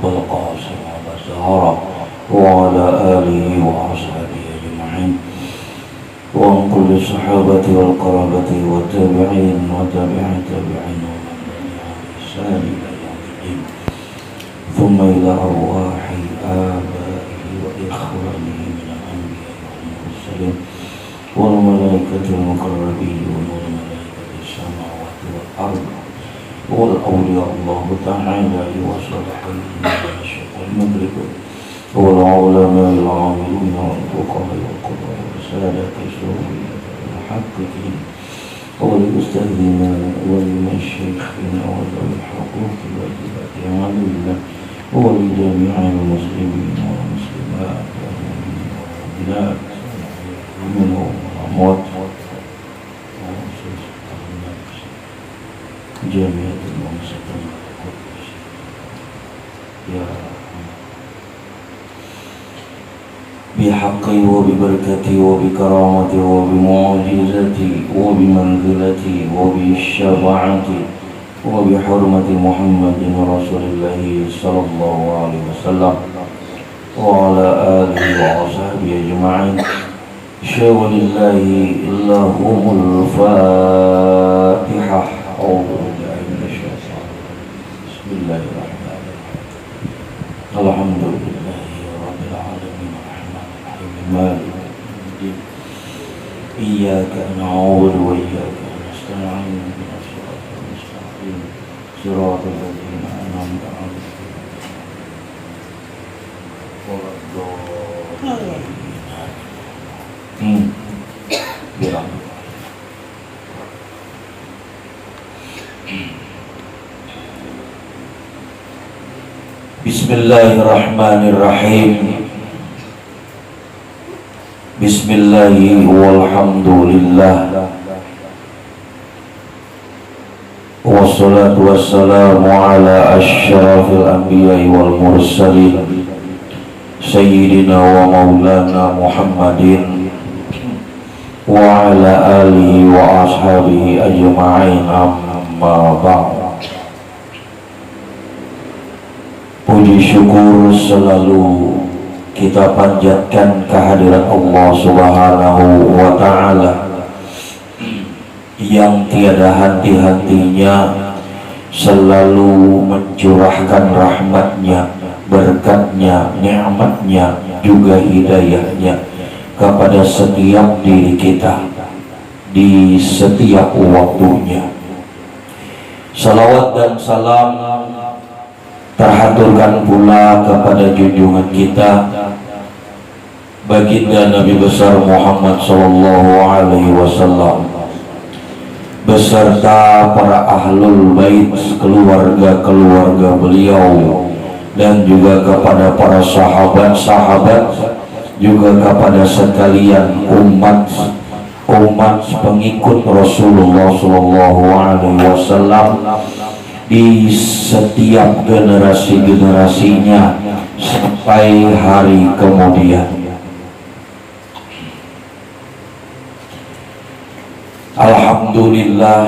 أبا القاسم أبا الزهراء وعلى آله وأصحابه أجمعين وعن كل الصحابة والقرابة والتابعين وتابع التابعين ومن تبعهم بإحسان إلى يوم الدين ثم إلى أرواح آبائه وإخوانه من الأنبياء والمرسلين والملائكة المقربين والملائكة السماوات والأرض والأولياء الله تعالى والصالحين والمشايخ والمدركين والعلماء العاملين والفقهاء والقضاة والسادة الصوفية والمحققين والمستأذنين والمشايخين وذوي الحقوق والواجبات علينا ولجميع المسلمين والمسلمات والمؤمنين والمؤمنات منهم والأموات جميع المسلمين يا بحقي وببركتي وبكرامتي وبمعجزتي وبمنزلتي وبشفاعتي وبحرمة محمد رسول الله صلى الله عليه وسلم وعلى آله وصحبه أجمعين ولله لهم الفاتحة. أعوذ بالله من الشيطان الرجيم. بسم الله الرحمن الرحيم. الحمد لله رب العالمين الرحمن الرحيم مالك يوم الدين إياك نعبد وإياك نستعين اهدنا الصراط المستقيم صراط الذين أنعمت عليهم غير المغضوب عليهم. Bismillahirrahmanirrahim. Bismillahi walhamdulillah wassalatu wassalamu ala asyrafil anbiya'i wal mursalin sayyidina wa maulana Muhammadin wa ala alihi wa ashabihi ajma'in, amma ba'd. Puji syukur selalu kita panjatkan kehadirat Allah Subhanahu wa Ta'ala yang tiada henti-hentinya selalu mencurahkan rahmatnya, berkatnya, nikmatnya, juga hidayahnya kepada setiap diri kita di setiap waktunya. Salawat dan salam terhaturkan pula kepada junjungan kita baginda Nabi besar Muhammad sallallahu alaihi wasallam beserta para ahlul bait, keluarga-keluarga beliau, dan juga kepada para sahabat-sahabat, juga kepada sekalian umat pengikut Rasulullah sallallahu alaihi wasallam di setiap generasi-generasinya sampai hari kemudian. Alhamdulillah,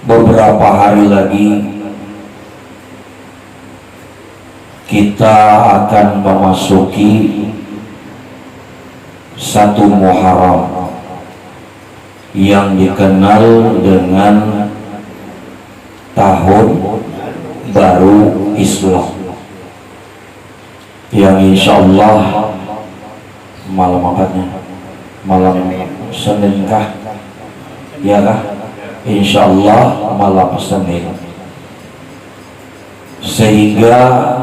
beberapa hari lagi kita akan memasuki satu Muharram yang dikenal dengan tahun baru Islam, yang insya Allah malam apanya? Malam Senin kah? Ya kah? Insya Allah malam Senin, sehingga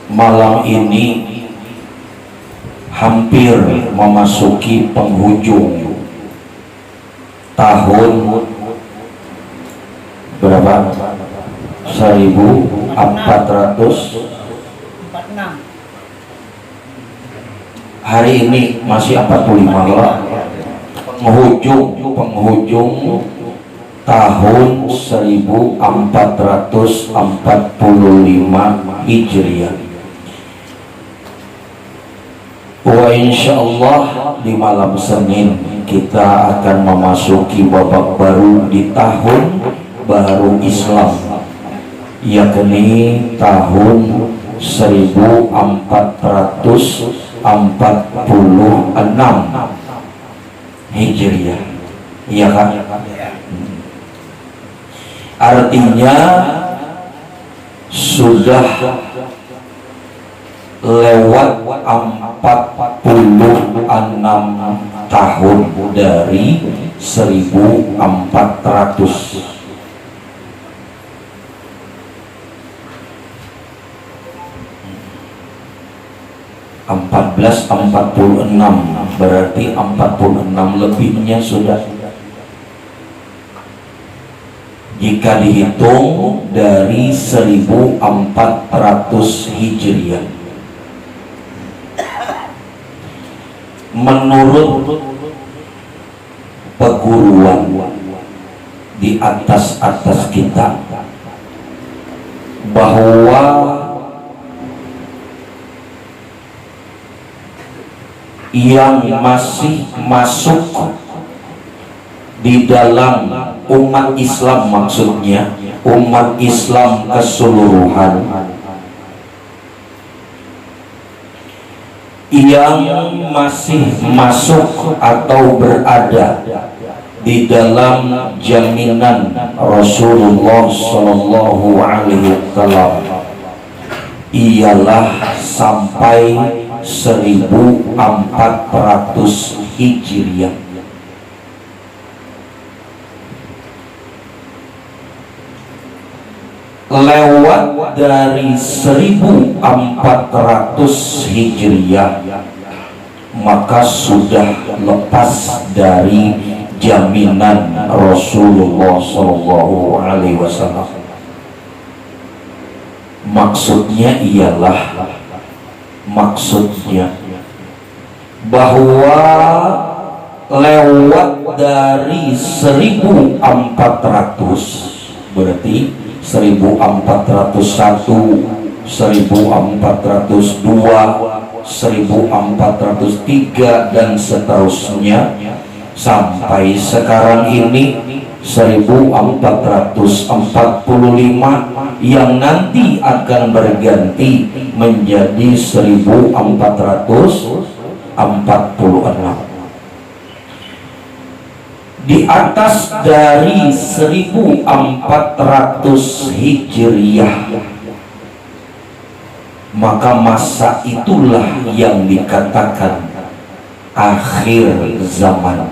malam ini hampir memasuki penghujung tahun berapa? 1446. Hari ini masih 45 lah. Penghujung tahun 1445 Hijriah. Wa insyaallah di malam Senin kita akan memasuki babak baru di tahun baru Islam, yakni tahun 1446 Hijriah. Iya kan? Artinya sudah lewat 46 tahun dari 1400. Berarti 46 lebihnya sudah, jika dihitung dari 1400 Hijriah. Menurut peguruan di atas kita bahwa yang masih masuk di dalam umat Islam, maksudnya umat Islam keseluruhan, yang masih masuk atau berada di dalam jaminan Rasulullah Shallallahu Alaihi Wasallam ialah sampai 1400 Hijriah. Lewat dari 1400 Hijriah, maka sudah lepas dari jaminan Rasulullah Shallallahu Alaihi Wasallam. Maksudnya bahwa lewat dari 1400, berarti 1401, 1402, 1403 dan seterusnya sampai sekarang ini 1445 yang nanti akan berganti menjadi 1446. Di atas dari 1400 Hijriah, maka masa itulah yang dikatakan akhir zaman.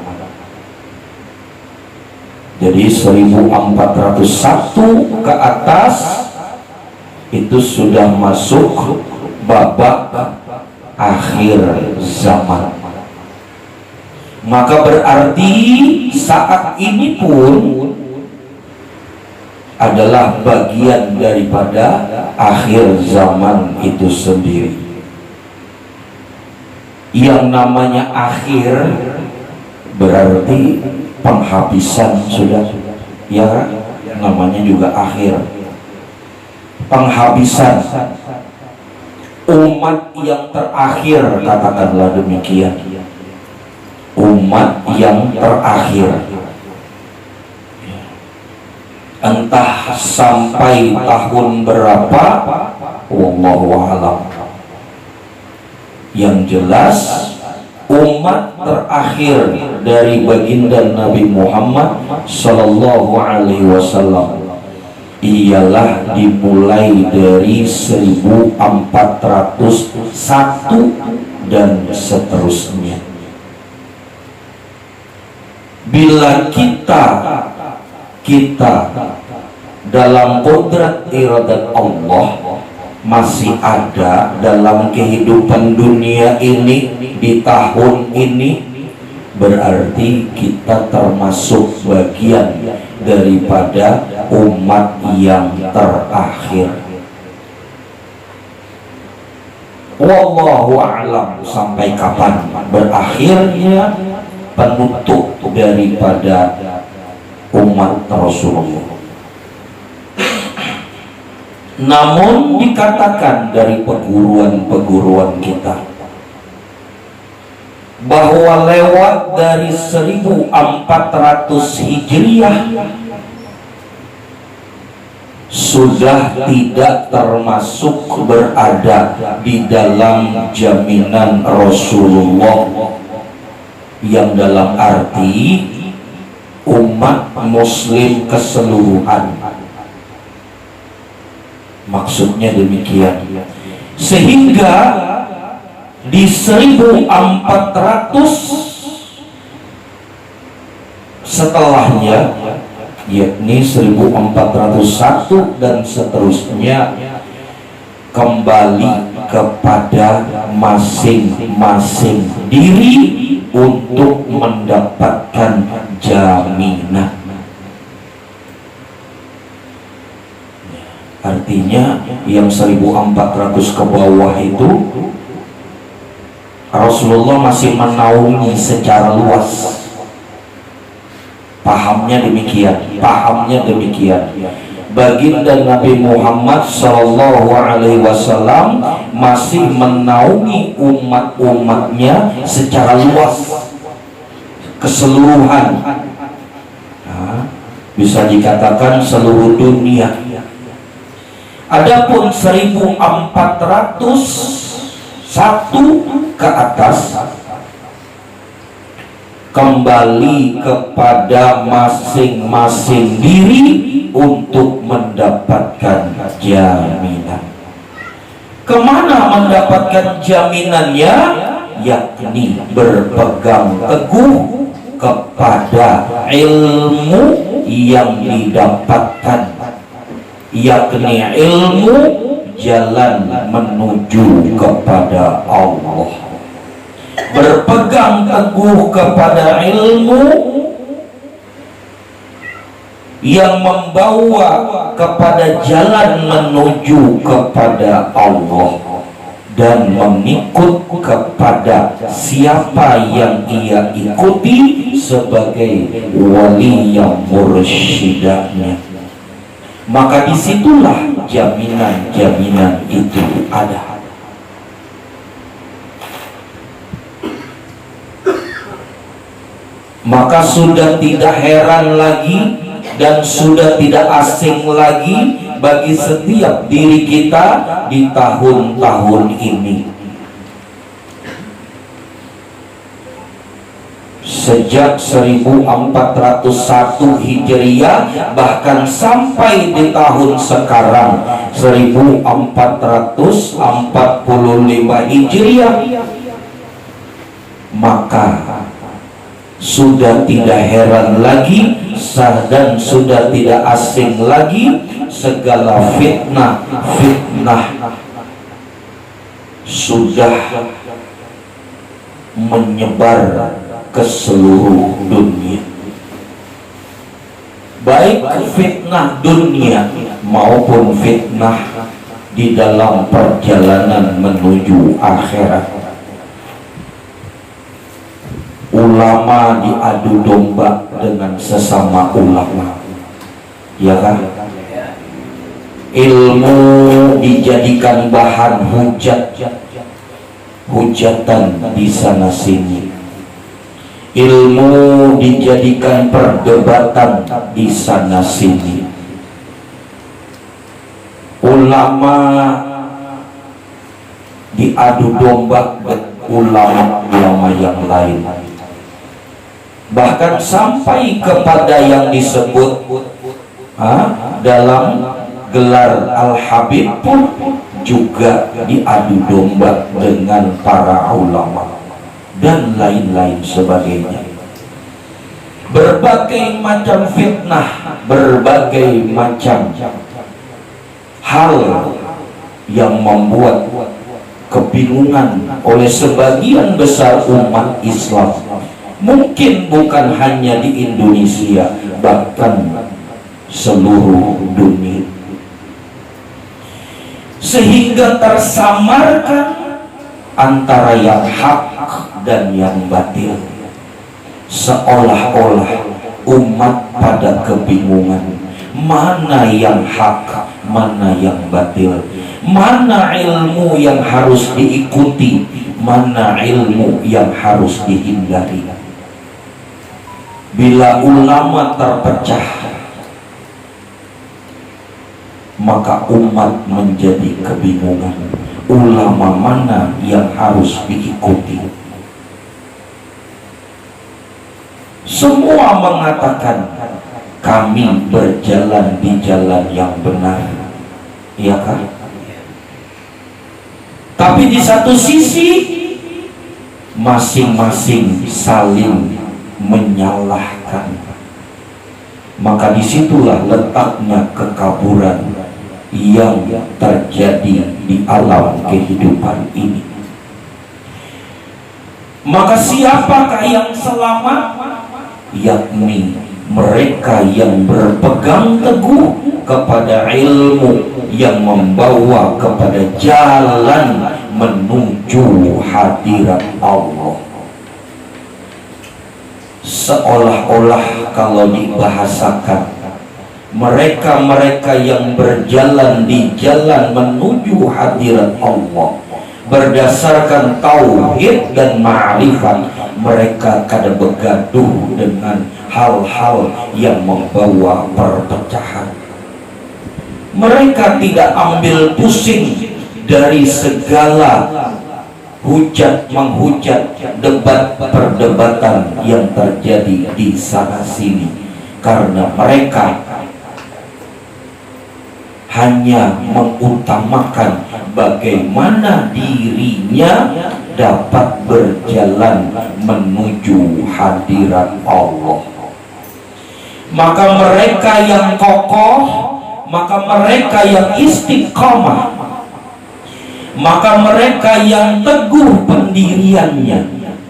Jadi 1401 ke atas itu sudah masuk babak akhir zaman. Maka berarti saat ini pun adalah bagian daripada akhir zaman itu sendiri. Yang namanya akhir berarti penghabisan sudah, ya, namanya juga akhir. Penghabisan umat yang terakhir, katakanlah demikian. Umat yang terakhir, entah sampai tahun berapa, wallahu a'lam. Yang jelas umat terakhir dari baginda Nabi Muhammad Sallallahu Alaihi Wasallam ialah dimulai dari 1401 dan seterusnya. Bila kita dalam kodrat iradat Allah masih ada dalam kehidupan dunia ini di tahun ini, berarti kita termasuk bagian daripada umat yang terakhir. Wallahu a'lam sampai kapan berakhirnya penutup daripada umat Rasulullah. Namun dikatakan dari peguruan-peguruan kita bahwa lewat dari 1400 Hijriah sudah tidak termasuk berada di dalam jaminan Rasulullah, yang dalam arti umat muslim keseluruhan. Maksudnya demikian. Sehingga di 1400 setelahnya, yakni 1401 dan seterusnya, kembali kepada masing-masing diri untuk mendapatkan jaminan. Artinya yang 1400 ke bawah itu Rasulullah masih menaungi secara luas. Pahamnya demikian. Baginda Nabi Muhammad SAW masih menaungi umat-umatnya secara luas, keseluruhan. Bisa dikatakan seluruh dunia. Adapun 1401 ke atas kembali kepada masing-masing diri untuk mendapatkan jaminan. Kemana mendapatkan jaminannya? Yakni berpegang teguh kepada ilmu yang didapatkan, yakni ilmu jalan menuju kepada Allah. Berpegang teguh kepada ilmu yang membawa kepada jalan menuju kepada Allah, dan mengikut kepada siapa yang ia ikuti sebagai wali yang mursyidahnya. Maka disitulah jaminan-jaminan itu ada. Maka sudah tidak heran lagi dan sudah tidak asing lagi bagi setiap diri kita di tahun-tahun ini. Sejak 1401 Hijriah bahkan sampai di tahun sekarang 1445 Hijriah, maka sudah tidak heran lagi dan sudah tidak asing lagi segala fitnah sudah menyebar ke seluruh dunia, baik fitnah dunia maupun fitnah di dalam perjalanan menuju akhirat. Ulama diadu domba dengan sesama ulama, ya kan? Ilmu dijadikan bahan hujatan di sana sini. Ilmu dijadikan perdebatan di sana sini. Ulama diadu domba dengan ulama-ulama yang lain. Bahkan sampai kepada yang disebut dalam gelar Al-Habib pun juga diadu domba dengan para ulama dan lain-lain sebagainya. Berbagai macam fitnah, berbagai macam hal yang membuat kebingungan oleh sebagian besar umat Islam. Mungkin bukan hanya di Indonesia, bahkan seluruh dunia. Sehingga tersamarkan antara yang hak dan yang batil. Seolah-olah umat pada kebingungan, mana yang hak, mana yang batil, mana ilmu yang harus diikuti, mana ilmu yang harus dihindari. Bila ulama terpecah, maka umat menjadi kebingungan. Ulama mana yang harus diikuti? Semua mengatakan kami berjalan di jalan yang benar, iya kan? Tapi di satu sisi masing-masing saling menyalahkan. Maka disitulah letaknya kekaburan yang terjadi di alam kehidupan ini. Maka siapakah yang selamat? Yakni mereka yang berpegang teguh kepada ilmu yang membawa kepada jalan menuju hadirat Allah. Seolah-olah kalau dibahasakan, mereka-mereka yang berjalan di jalan menuju hadirat Allah berdasarkan tauhid dan ma'rifat, mereka kadang bergaduh dengan hal-hal yang membawa perpecahan. Mereka tidak ambil pusing dari segala hujat menghujat, debat perdebatan yang terjadi di sana sini, karena mereka hanya mengutamakan bagaimana dirinya dapat berjalan menuju hadirat Allah. Maka mereka yang kokoh, maka mereka yang istiqamah, maka mereka yang teguh pendiriannya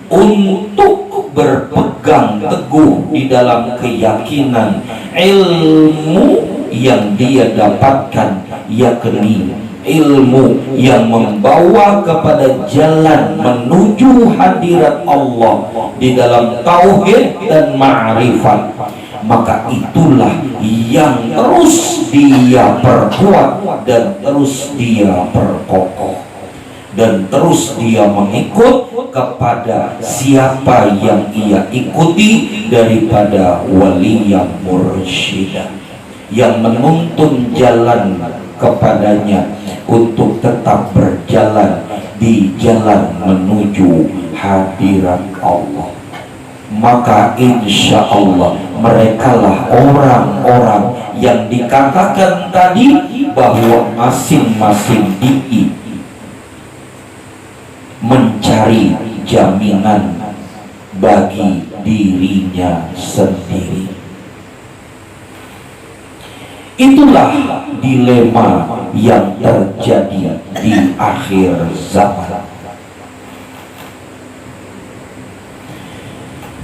untuk berpegang teguh di dalam keyakinan ilmu yang dia dapatkan, yakni ilmu yang membawa kepada jalan menuju hadirat Allah di dalam tauhid dan ma'rifat. Maka itulah yang terus dia perkuat dan terus dia perkokoh, dan terus dia mengikut kepada siapa yang ia ikuti daripada wali yang mursyidah, yang menuntun jalan kepadanya untuk tetap berjalan di jalan menuju hadirat Allah. Maka insya Allah merekalah orang-orang yang dikatakan tadi bahwa masing-masing diri mencari jaminan bagi dirinya sendiri. Itulah dilema yang terjadi di akhir zaman.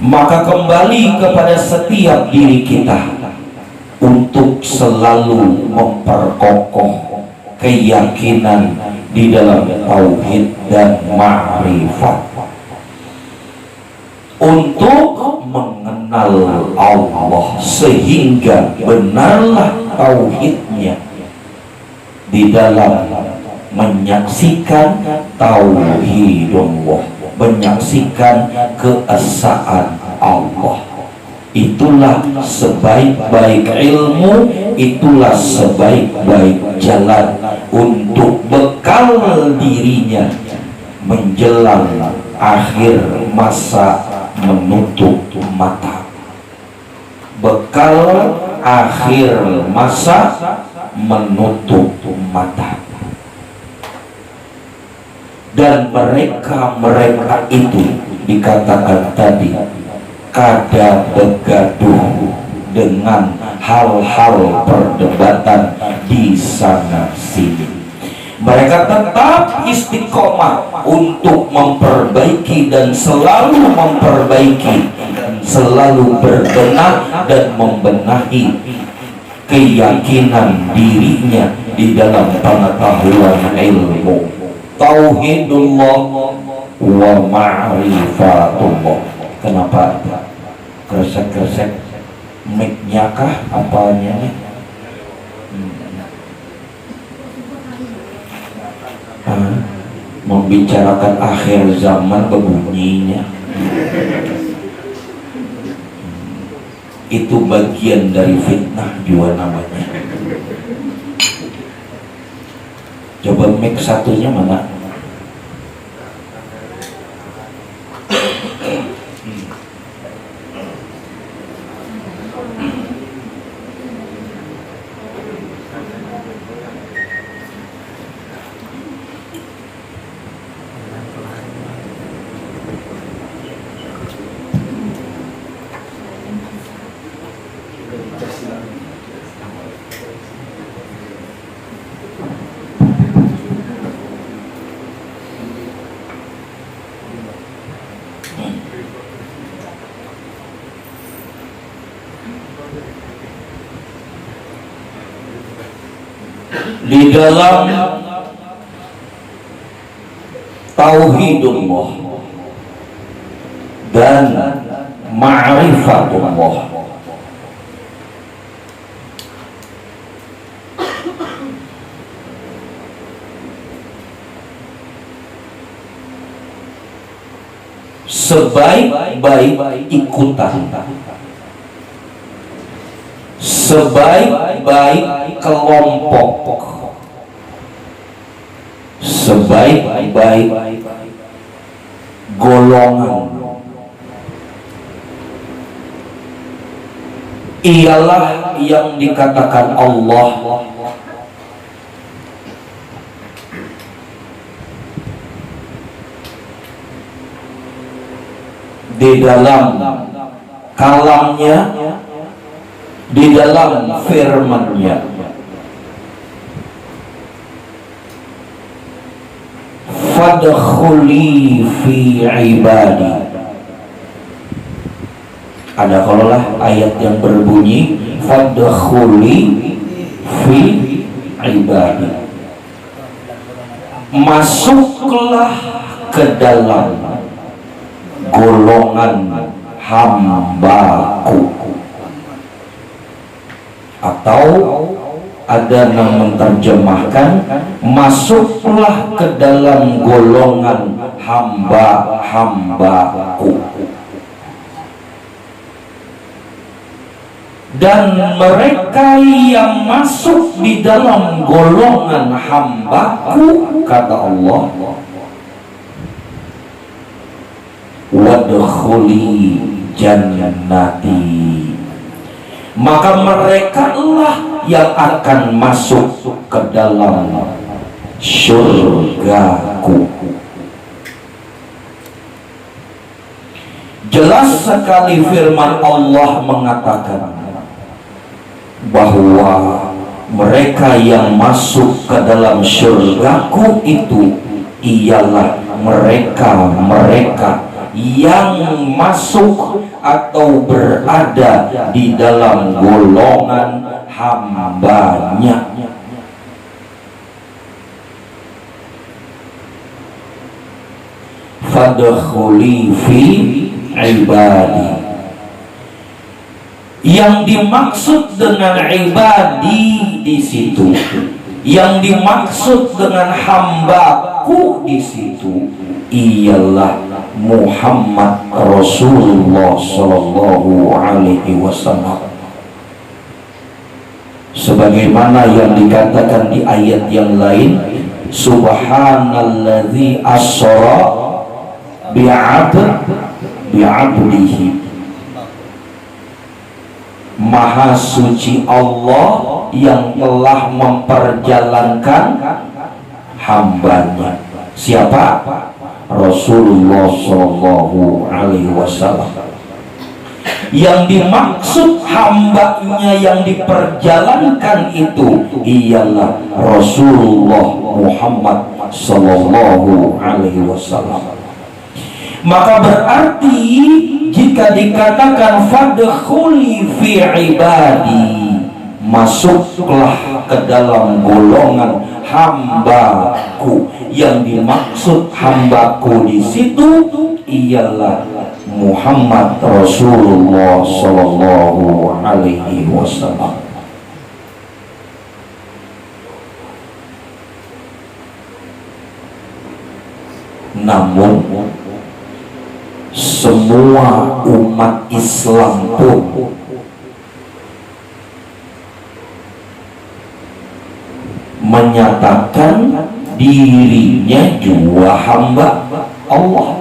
Maka kembali kepada setiap diri kita untuk selalu memperkokoh keyakinan di dalam tauhid dan ma'rifat, untuk mengenal Allah sehingga benarlah tauhidnya di dalam menyaksikan tauhidullah, menyaksikan keesaan Allah. Itulah sebaik-baik ilmu, itulah sebaik-baik jalan untuk bekal dirinya menjelang akhir masa menutup mata. Bekal akhir masa menutup mata. Dan mereka itu dikatakan tadi kadang bergaduh dengan hal-hal perdebatan di sana sini. Mereka tetap istiqomah untuk memperbaiki dan selalu memperbaiki, selalu berbenah dan membenahi keyakinan dirinya di dalam pengetahuan ilmu tauhidullah wa ma'rifatullah. Kenapa kresek-kresek mic-nya kah apanya nih? membicarakan akhir zaman berbunyinya. Itu bagian dari fitnah juga namanya. Coba mic satunya mana? Di dalam tauhidullah dan ma'rifatullah, sebaik-baik ikutan, sebaik-baik kelompok, sebaik-baik golongan ialah yang dikatakan Allah di dalam kalamnya, di dalam firman-Nya. Fadkhuli fi ibadi. Ada kalaulah ayat yang berbunyi fadkhuli fi ibadi, masuklah ke dalam golongan hambaku. Atau ada yang menerjemahkan masuklah ke dalam golongan hamba-hambaku. Dan mereka yang masuk di dalam golongan hambaku, kata Allah, wadkhuli jannati, maka mereka lah yang akan masuk ke dalam surgaku. Jelas sekali firman Allah mengatakan bahwa mereka yang masuk ke dalam surgaku itu ialah mereka yang masuk atau berada di dalam golongan hambanya. Fadkhuli fi ibadi. Yang dimaksud dengan ibadi di situ, yang dimaksud dengan hambaku di situ ialah Muhammad Rasulullah Sallallahu Alaihi Wasallam. Sebagaimana yang dikatakan di ayat yang lain, Subhanalladzi asra bi'abdihi. Maha suci Allah yang telah memperjalankan hambanya. Siapa? Rasulullah Sallallahu Alaihi Wasallam. Yang dimaksud hambanya yang diperjalankan itu ialah Rasulullah Muhammad Sallallahu Alaihi Wasallam. Maka berarti jika dikatakan fadkhuli fi ibadi, masuklah ke dalam golongan hambaku, yang dimaksud hambaku di situ ialah Muhammad Rasulullah Sallallahu Alaihi Wasallam. Namun semua umat Islam pun menyatakan dirinya juga hamba Allah.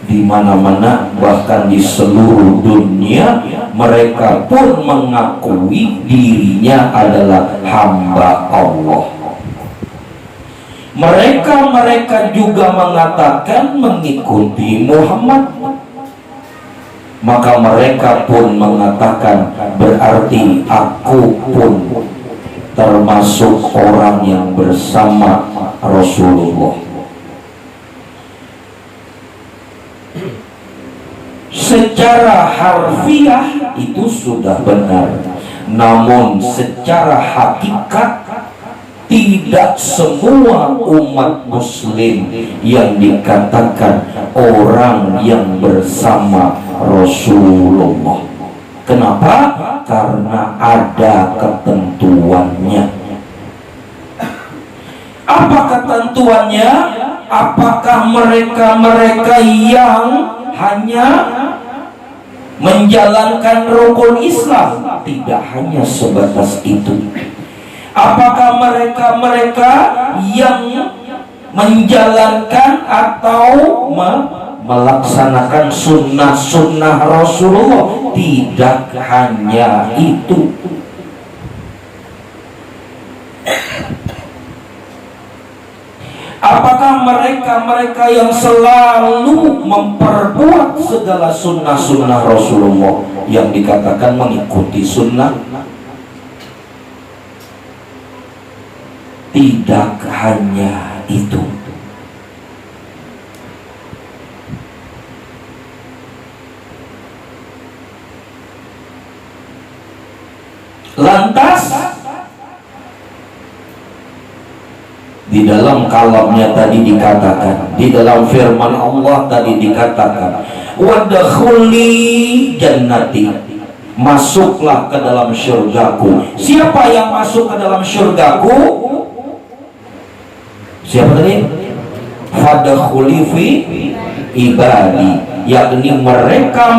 Di mana-mana, bahkan di seluruh dunia, mereka pun mengakui dirinya adalah hamba Allah. Mereka juga mengatakan mengikuti Muhammad. Maka mereka pun mengatakan, berarti aku pun termasuk orang yang bersama Rasulullah. Secara harfiah itu sudah benar, namun secara hakikat tidak semua umat muslim yang dikatakan orang yang bersama Rasulullah. Kenapa? Karena ada ketentuannya. Apa ketentuannya? Apakah mereka yang hanya menjalankan rukun Islam? Tidak hanya sebatas itu. Apakah mereka yang menjalankan atau melaksanakan sunnah-sunnah Rasulullah? Tidak hanya itu. Apakah mereka yang selalu memperbuat segala sunnah-sunnah Rasulullah yang dikatakan mengikuti sunnah? Tidak hanya itu. Lantas di dalam kalamnya tadi dikatakan, di dalam firman Allah tadi dikatakan, wadkhuli jannati, masuklah ke dalam syurgaku. Siapa yang masuk ke dalam syurgaku? Siapa tadi? Fadkhuli fi ibadi, yakni mereka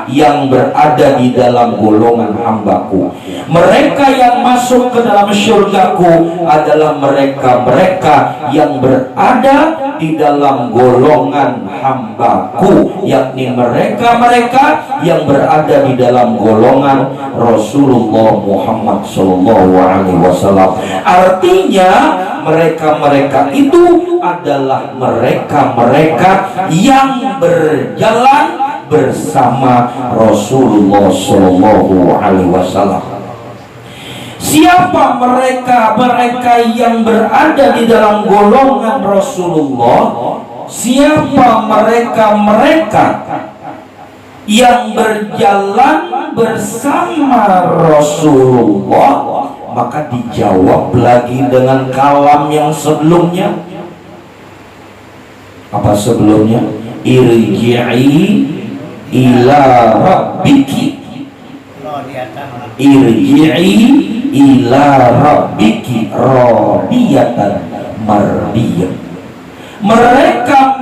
yang berada di dalam golongan hambaku. Mereka yang masuk ke dalam syurgaku adalah mereka yang berada di dalam golongan hambaku, yakni mereka yang berada di dalam golongan Rasulullah Muhammad SAW. Artinya mereka itu adalah mereka yang berjalan bersama Rasulullah SAW. Siapa mereka yang berada di dalam golongan Rasulullah? Siapa mereka yang berjalan bersama Rasulullah? Maka dijawab lagi dengan kalam yang sebelumnya. Apa sebelumnya? Irji'i ila rabbiki, irji'i ila rabbiki radiyatan mardiyah. Mereka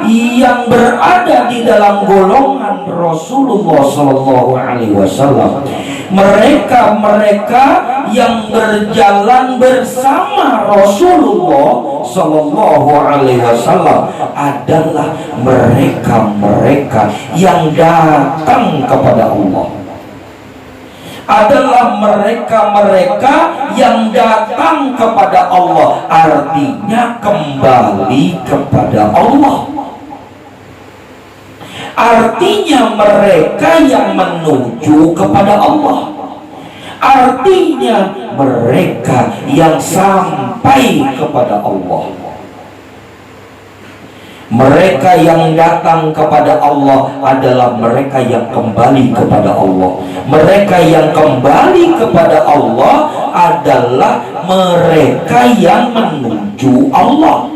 yang berada di dalam golongan Rasulullah SAW, mereka yang berjalan bersama Rasulullah SAW adalah mereka yang datang kepada Allah, adalah mereka yang datang kepada Allah, artinya kembali kepada Allah. Artinya mereka yang menuju kepada Allah, artinya mereka yang sampai kepada Allah. Mereka yang datang kepada Allah adalah mereka yang kembali kepada Allah. Mereka yang kembali kepada Allah adalah mereka yang menuju Allah.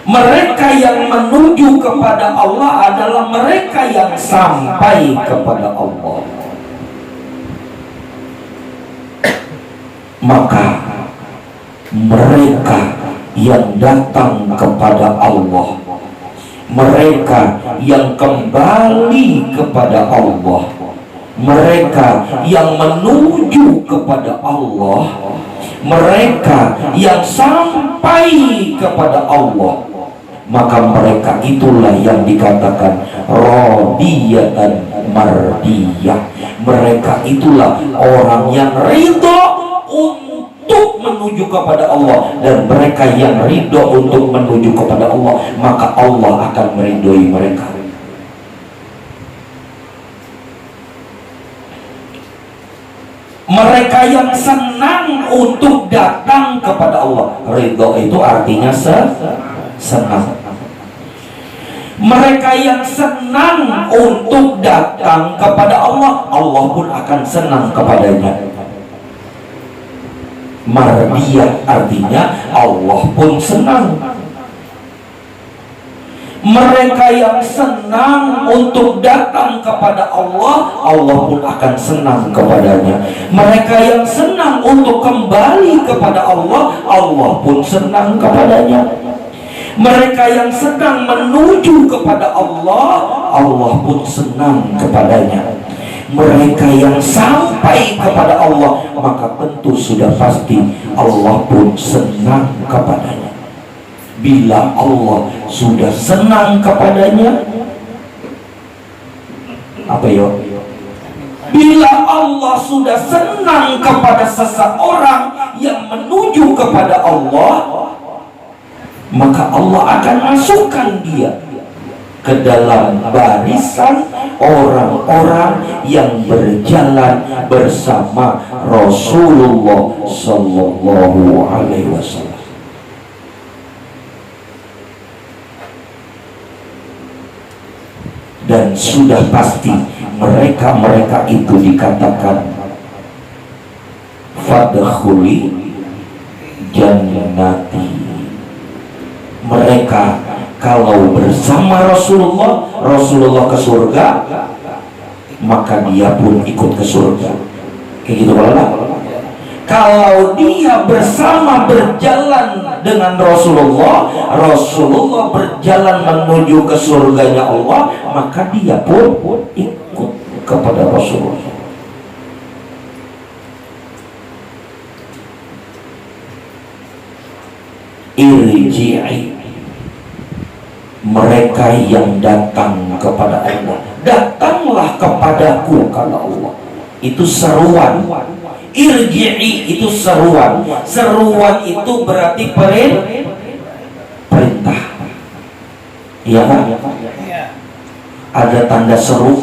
Mereka yang menuju kepada Allah adalah mereka yang sampai kepada Allah. Maka mereka yang datang kepada Allah, mereka yang kembali kepada Allah, mereka yang menuju kepada Allah, mereka yang sampai kepada Allah, maka mereka itulah yang dikatakan radiyatan mardiyah. Mereka itulah orang yang ridho untuk menuju kepada Allah, dan mereka yang ridho untuk menuju kepada Allah, maka Allah akan meridhoi mereka. Mereka yang senang untuk datang kepada Allah. Ridho itu artinya senang. Mereka yang senang untuk datang kepada Allah, Allah pun akan senang kepadanya. Mardiyah artinya Allah pun senang. Mereka yang senang untuk datang kepada Allah, Allah pun akan senang kepadanya. Mereka yang senang untuk kembali kepada Allah, Allah pun senang kepadanya. Mereka yang sedang menuju kepada Allah, Allah pun senang kepadanya. Mereka yang sampai kepada Allah, maka tentu sudah pasti Allah pun senang kepadanya. Bila Allah sudah senang kepadanya, apa yo? Bila Allah sudah senang kepada seseorang yang menuju kepada Allah, maka Allah akan masukkan dia ke dalam barisan orang-orang yang berjalan bersama Rasulullah Sallallahu Alaihi Wasallam. Dan sudah pasti mereka-mereka itu dikatakan fadkhuli jannati. Mereka kalau bersama Rasulullah ke surga, maka dia pun ikut ke surga. Kayak gitu kalau dia bersama berjalan dengan Rasulullah berjalan menuju ke surganya Allah, maka dia pun ikut kepada Rasulullah. Irji'i, mereka yang datang kepada Allah, datanglah kepadaku, kata Allah. Itu seruan. Irji'i itu seruan. Seruan itu berarti perintah. Iya kan? Ada tanda seru.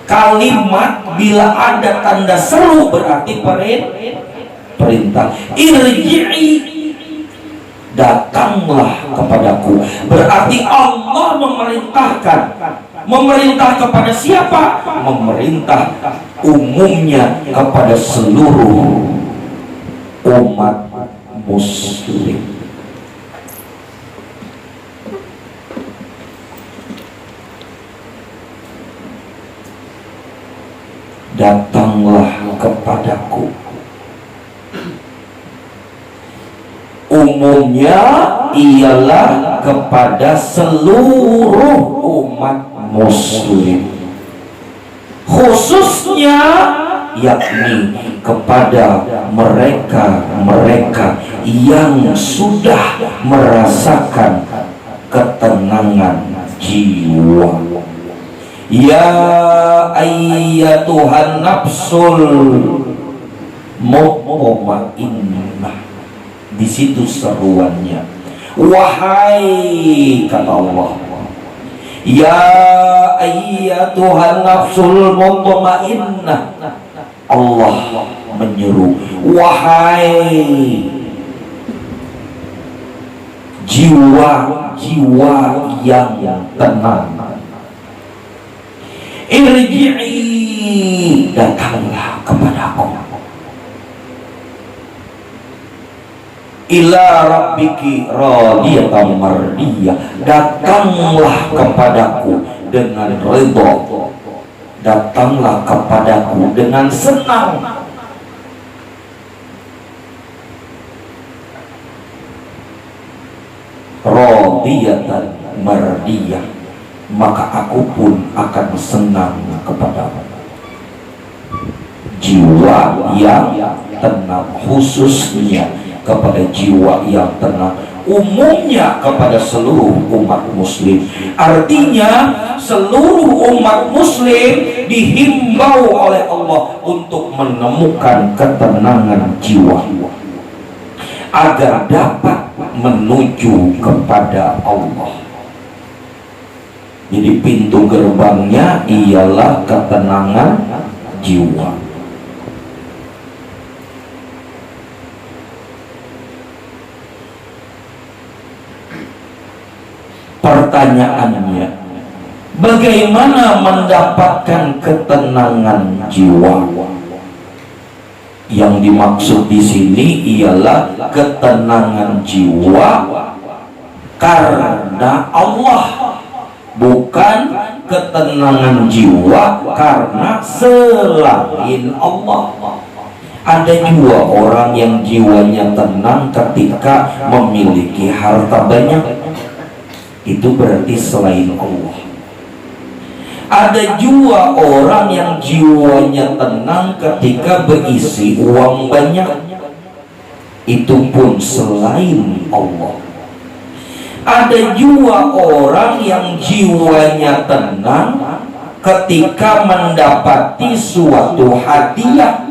Kalimat bila ada tanda seru berarti perintah. Irji'i, datanglah kepadaku. Berarti Allah memerintahkan. Memerintah kepada siapa? Memerintah umumnya kepada seluruh umat muslim. Datanglah kepadaku. Umumnya ialah kepada seluruh umat muslim, khususnya yakni kepada mereka yang sudah merasakan ketenangan jiwa. Ya ayyatuhan nafsul mutmainnah. Di situ seruannya. Wahai, kata Allah, ya ayyatuhan nafsul mutmainnah. Allah menyeru, wahai jiwa-jiwa yang tenang, irji'i, datanglah kepadaku. Ila rabbiki radiyatan mardiyah, datanglah kepadaku dengan ridho, datanglah kepadaku dengan senang. radiyatan mardiyah, maka aku pun akan senang kepadamu. Jiwa yang tenang, khususnya kepada jiwa yang tenang, umumnya kepada seluruh umat muslim. Artinya seluruh umat muslim dihimbau oleh Allah untuk menemukan ketenangan jiwa agar dapat menuju kepada Allah. Jadi pintu gerbangnya ialah ketenangan jiwa. Pertanyaannya, bagaimana mendapatkan ketenangan jiwa? Yang dimaksud di sini ialah ketenangan jiwa karena Allah, bukan ketenangan jiwa karena selain Allah. Ada juga orang yang jiwanya tenang ketika memiliki harta banyak, itu berarti selain Allah. Ada juga orang yang jiwanya tenang ketika berisi uang banyak, itu pun selain Allah. Ada juga orang yang jiwanya tenang ketika mendapati suatu hadiah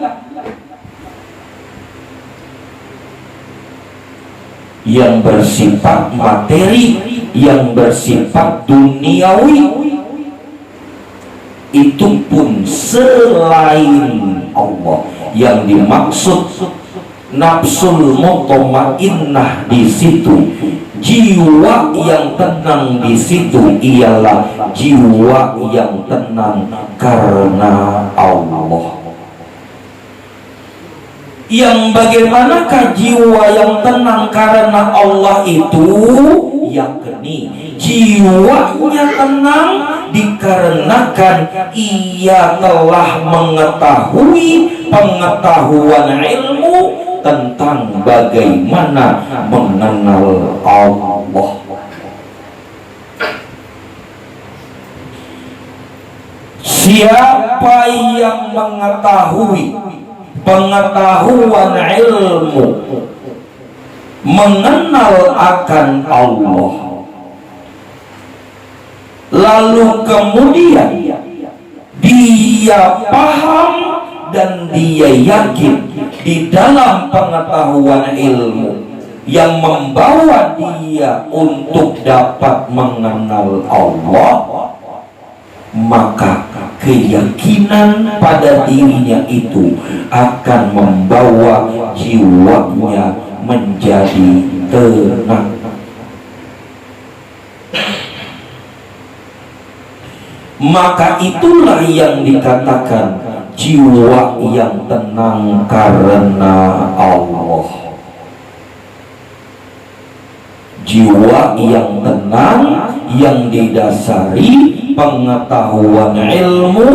yang bersifat materi, yang bersifat duniawi, itu pun selain Allah. Yang dimaksud nafsul mutmainnah di situ, jiwa yang tenang di situ ialah jiwa yang tenang karena Allah. Yang bagaimanakah jiwa yang tenang karena Allah itu? Yakni jiwanya tenang dikarenakan ia telah mengetahui pengetahuan ilmu tentang bagaimana mengenal Allah. Siapa yang mengetahui pengetahuan ilmu mengenal akan Allah, lalu kemudian dia paham dan dia yakin di dalam pengetahuan ilmu yang membawa dia untuk dapat mengenal Allah, maka keyakinan pada dirinya itu akan membawa jiwanya menjadi tenang. Maka itulah yang dikatakan jiwa yang tenang karena Allah. Jiwa yang tenang yang didasari pengetahuan ilmu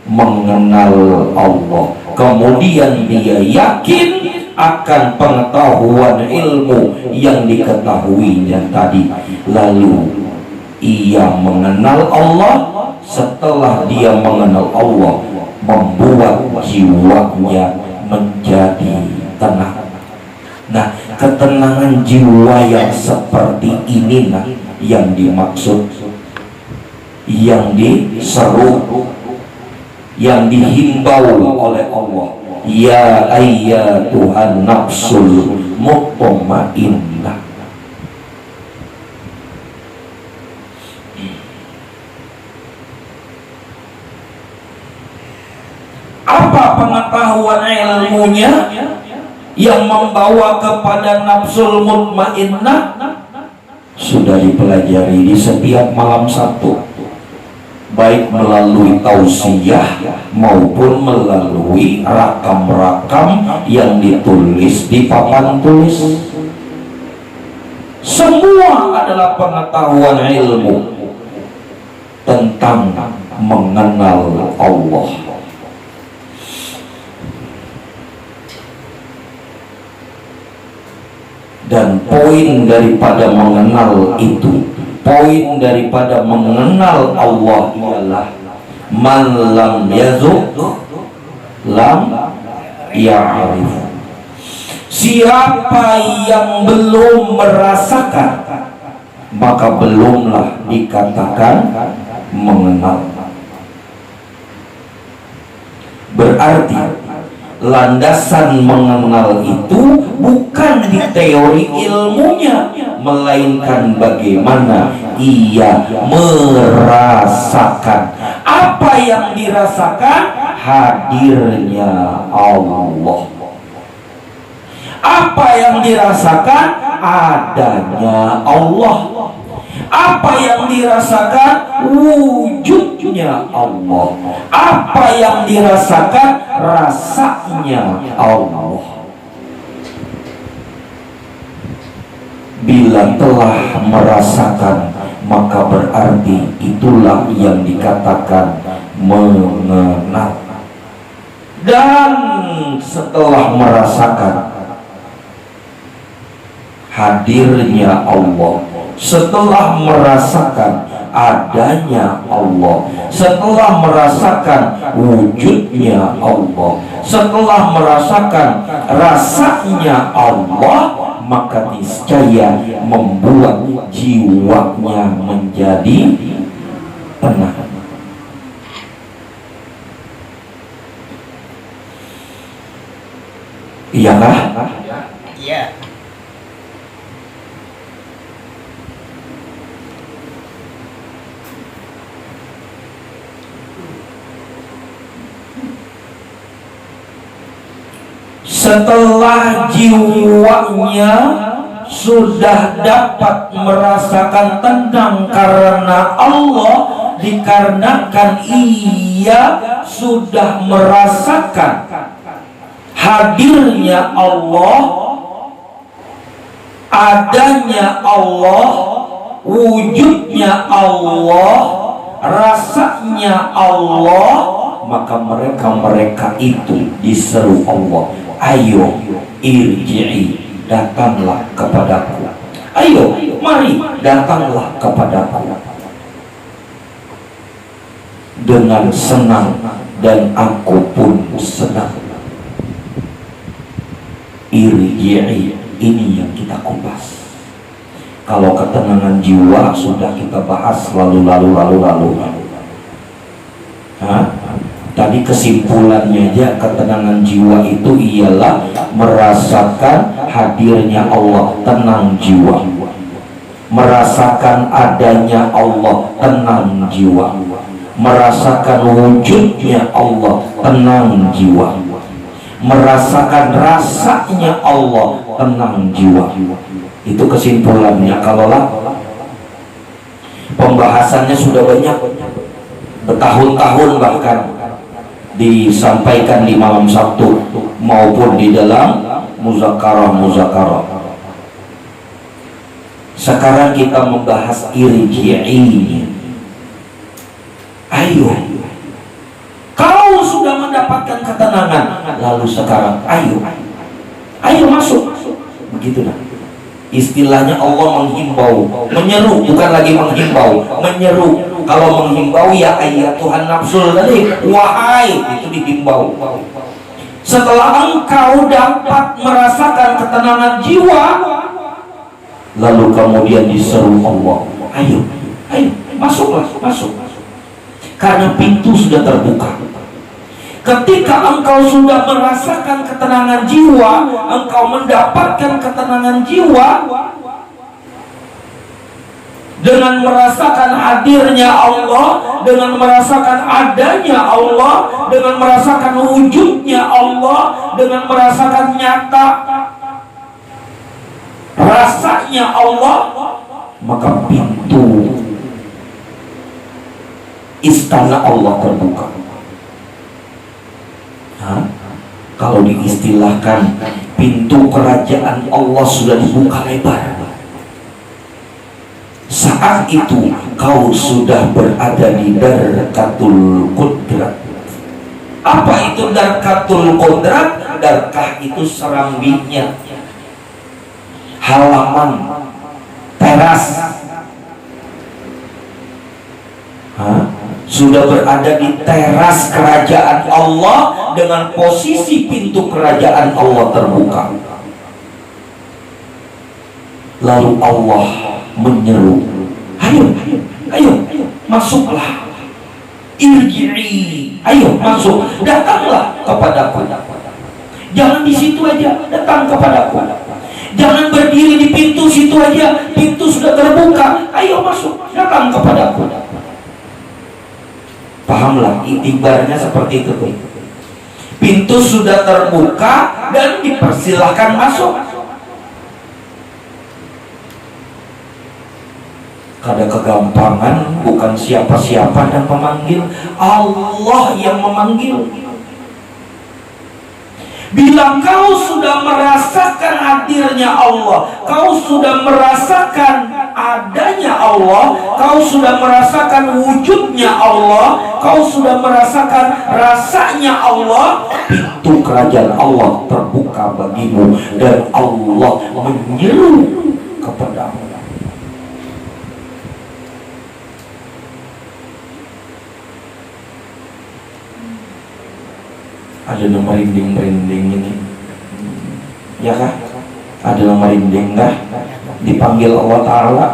mengenal Allah, kemudian dia yakin akan pengetahuan ilmu yang diketahuinya tadi, lalu ia mengenal Allah. Setelah dia mengenal Allah, membuat jiwanya menjadi tenang. Nah, ketenangan jiwa yang seperti inilah yang dimaksud, yang diseru, yang dihimbau oleh Allah. Ya ayyatuhan nafsul mutmainnah. Apa pengetahuan ilmunya yang membawa kepada nafsul mutmainnah? Sudah dipelajari di setiap malam Sabtu, baik melalui tausiah maupun melalui rakam-rakam yang ditulis di papan tulis. Semua adalah pengetahuan ilmu tentang mengenal Allah. Dan poin daripada mengenal itu, poin daripada mengenal Allah ialah man lam yazuk lam ya'rif. Siapa yang belum merasakan, maka belumlah dikatakan mengenal. Berarti landasan mengenal itu bukan di teori ilmunya, melainkan bagaimana ia merasakan. Apa yang dirasakan? Hadirnya Allah. Apa yang dirasakan? Adanya Allah. Apa yang dirasakan? Wujudnya Allah. Apa yang dirasakan? Rasanya Allah. Bila telah merasakan, maka berarti itulah yang dikatakan mengenal. Dan setelah merasakan hadirnya Allah, setelah merasakan adanya Allah, setelah merasakan wujudnya Allah, setelah merasakan rasanya Allah, maka niscaya membuat jiwanya menjadi tenang. Iyakah? Iya. Setelah jiwanya sudah dapat merasakan tenang karena Allah, dikarenakan ia sudah merasakan hadirnya Allah, adanya Allah, wujudnya Allah, rasanya Allah, maka mereka itu diseru Allah, ayo irji'i, datanglah kepadaku. Ayo, mari datanglah kepadaku. Dengan senang, dan aku pun senang. Irji'i, ini yang kita kupas. Kalau ketenangan jiwa sudah kita bahas lalu. Tadi kesimpulannya aja, ketenangan jiwa itu ialah merasakan hadirnya Allah, tenang jiwa. Merasakan adanya Allah, tenang jiwa. Merasakan wujudnya Allah, tenang jiwa. Merasakan rasanya Allah, tenang jiwa. Itu kesimpulannya. Kalaulah pembahasannya sudah banyak, bertahun-tahun bahkan disampaikan di malam Sabtu maupun di dalam muzakarah. Sekarang kita membahas irji'i. Ayo, kau sudah mendapatkan ketenangan, lalu sekarang ayo masuk. Begitu dah. Istilahnya Allah menghimbau, menyeru, bukan lagi menghimbau, menyeru. Kalau menghimbau ya ayat Tuhan nafsul tadi, wahai, itu dihimbau. Setelah engkau dapat merasakan ketenangan jiwa, lalu kemudian diseru Allah, ayo masuklah, masuk. Karena pintu sudah terbuka. Ketika engkau sudah merasakan ketenangan jiwa, engkau mendapatkan ketenangan jiwa dengan merasakan hadirnya Allah, dengan merasakan adanya Allah, dengan merasakan wujudnya Allah, dengan merasakan nyata rasanya Allah, maka pintu istana Allah terbuka. Kalau diistilahkan, pintu kerajaan Allah sudah dibuka lebar. Saat itu kau sudah berada di darkatul qudrat. Apa itu darkatul qudrat? Darkah itu serambinya. halaman teras. Sudah berada di teras kerajaan Allah dengan posisi pintu kerajaan Allah terbuka. Lalu Allah menyeru, ayo, ayo, masuklah. Irji'i, ayo masuk, datanglah kepadaku. Jangan di situ aja, datang kepadaku. Jangan berdiri di pintu situ aja, pintu sudah terbuka. Ayo masuk, datang kepadaku. Pahamlah, itibarnya seperti itu. Pintu sudah terbuka dan dipersilahkan masuk. Kada kegampangan, bukan siapa-siapa yang memanggil, Allah yang memanggil. Bila kau sudah merasakan hadirnya Allah, kau sudah merasakan adanya Allah, kau sudah merasakan wujudnya Allah, kau sudah merasakan rasanya Allah, pintu kerajaan Allah terbuka bagimu dan Allah menyeru kepadamu. Ada yang merinding-merinding ini, ya kah? Ada yang merinding kah? Dipanggil Allah Ta'ala.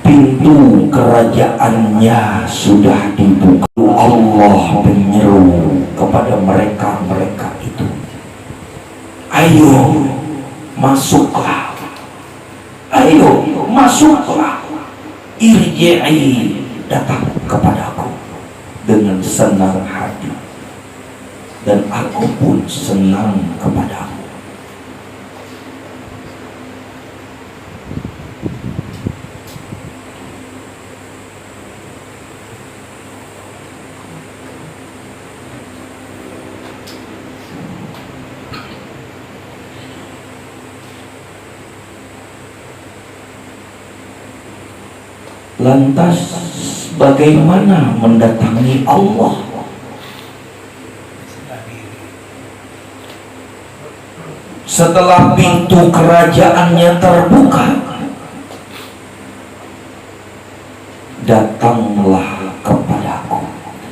Pintu kerajaannya sudah dibuka. Allah menyeru kepada mereka itu, ayo masuklah, ayo masuklah. Irji'i, datang kepadaku dengan senang hati, dan aku pun senang kepadamu. Lantas bagaimana mendatangi Allah? Setelah pintu kerajaannya terbuka, datanglah kepadaku.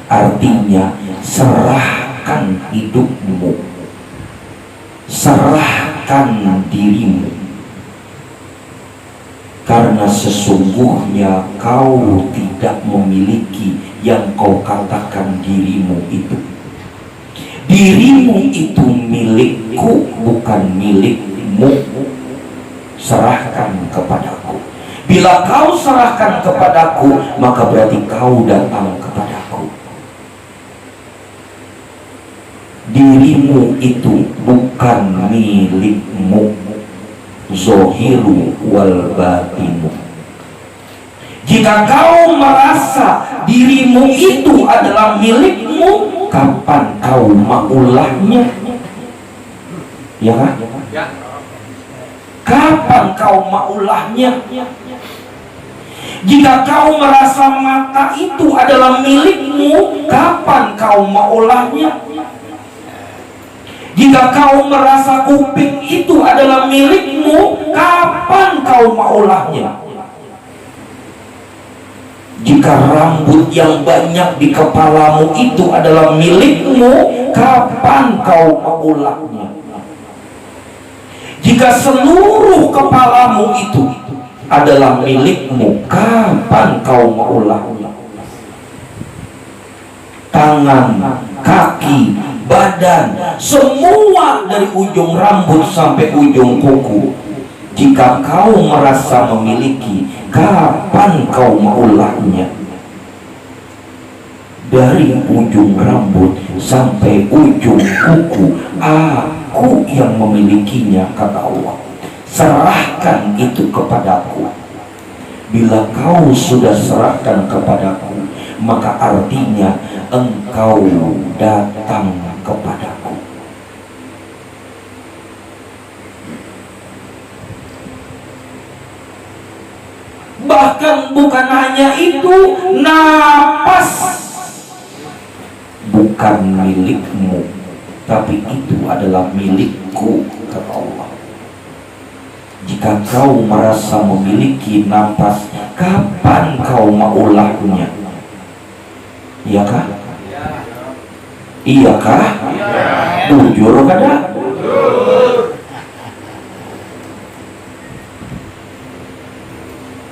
Artinya serahkan hidupmu, serahkan dirimu, karena sesungguhnya kau tidak memiliki yang kau katakan dirimu itu. Dirimu itu milikku, bukan milikmu. Serahkan kepadaku. Bila kau serahkan kepadaku, maka berarti kau datang kepadaku. Dirimu itu bukan milikmu. Zohiru wal batinu. Jika kau merasa dirimu itu adalah milikmu, kapan kau maulahnya? Ya kan? Kapan kau maulahnya? Jika kau merasa mata itu adalah milikmu, kapan kau maulahnya? Jika kau merasa kuping itu adalah milikmu, kapan kau maulahnya? Jika rambut yang banyak di kepalamu itu adalah milikmu, kapan kau maulahnya? Jika seluruh kepalamu itu adalah milikmu, kapan kau maulahnya? Tangan, kaki, badan, semua dari ujung rambut sampai ujung kuku, jika kau merasa memiliki, kapan kau maulahnya? Dari ujung rambut sampai ujung kuku, aku yang memilikinya, kata Allah. Serahkan itu kepadaku. Bila kau sudah serahkan kepadaku, maka artinya engkau datang kepadaku. Bahkan bukan hanya itu, napas bukan milikmu, tapi itu adalah milikku, kata Allah. Jika kau merasa memiliki napas, kapan kau maulahnya? Iyakah? Iyakah? Jujur kada?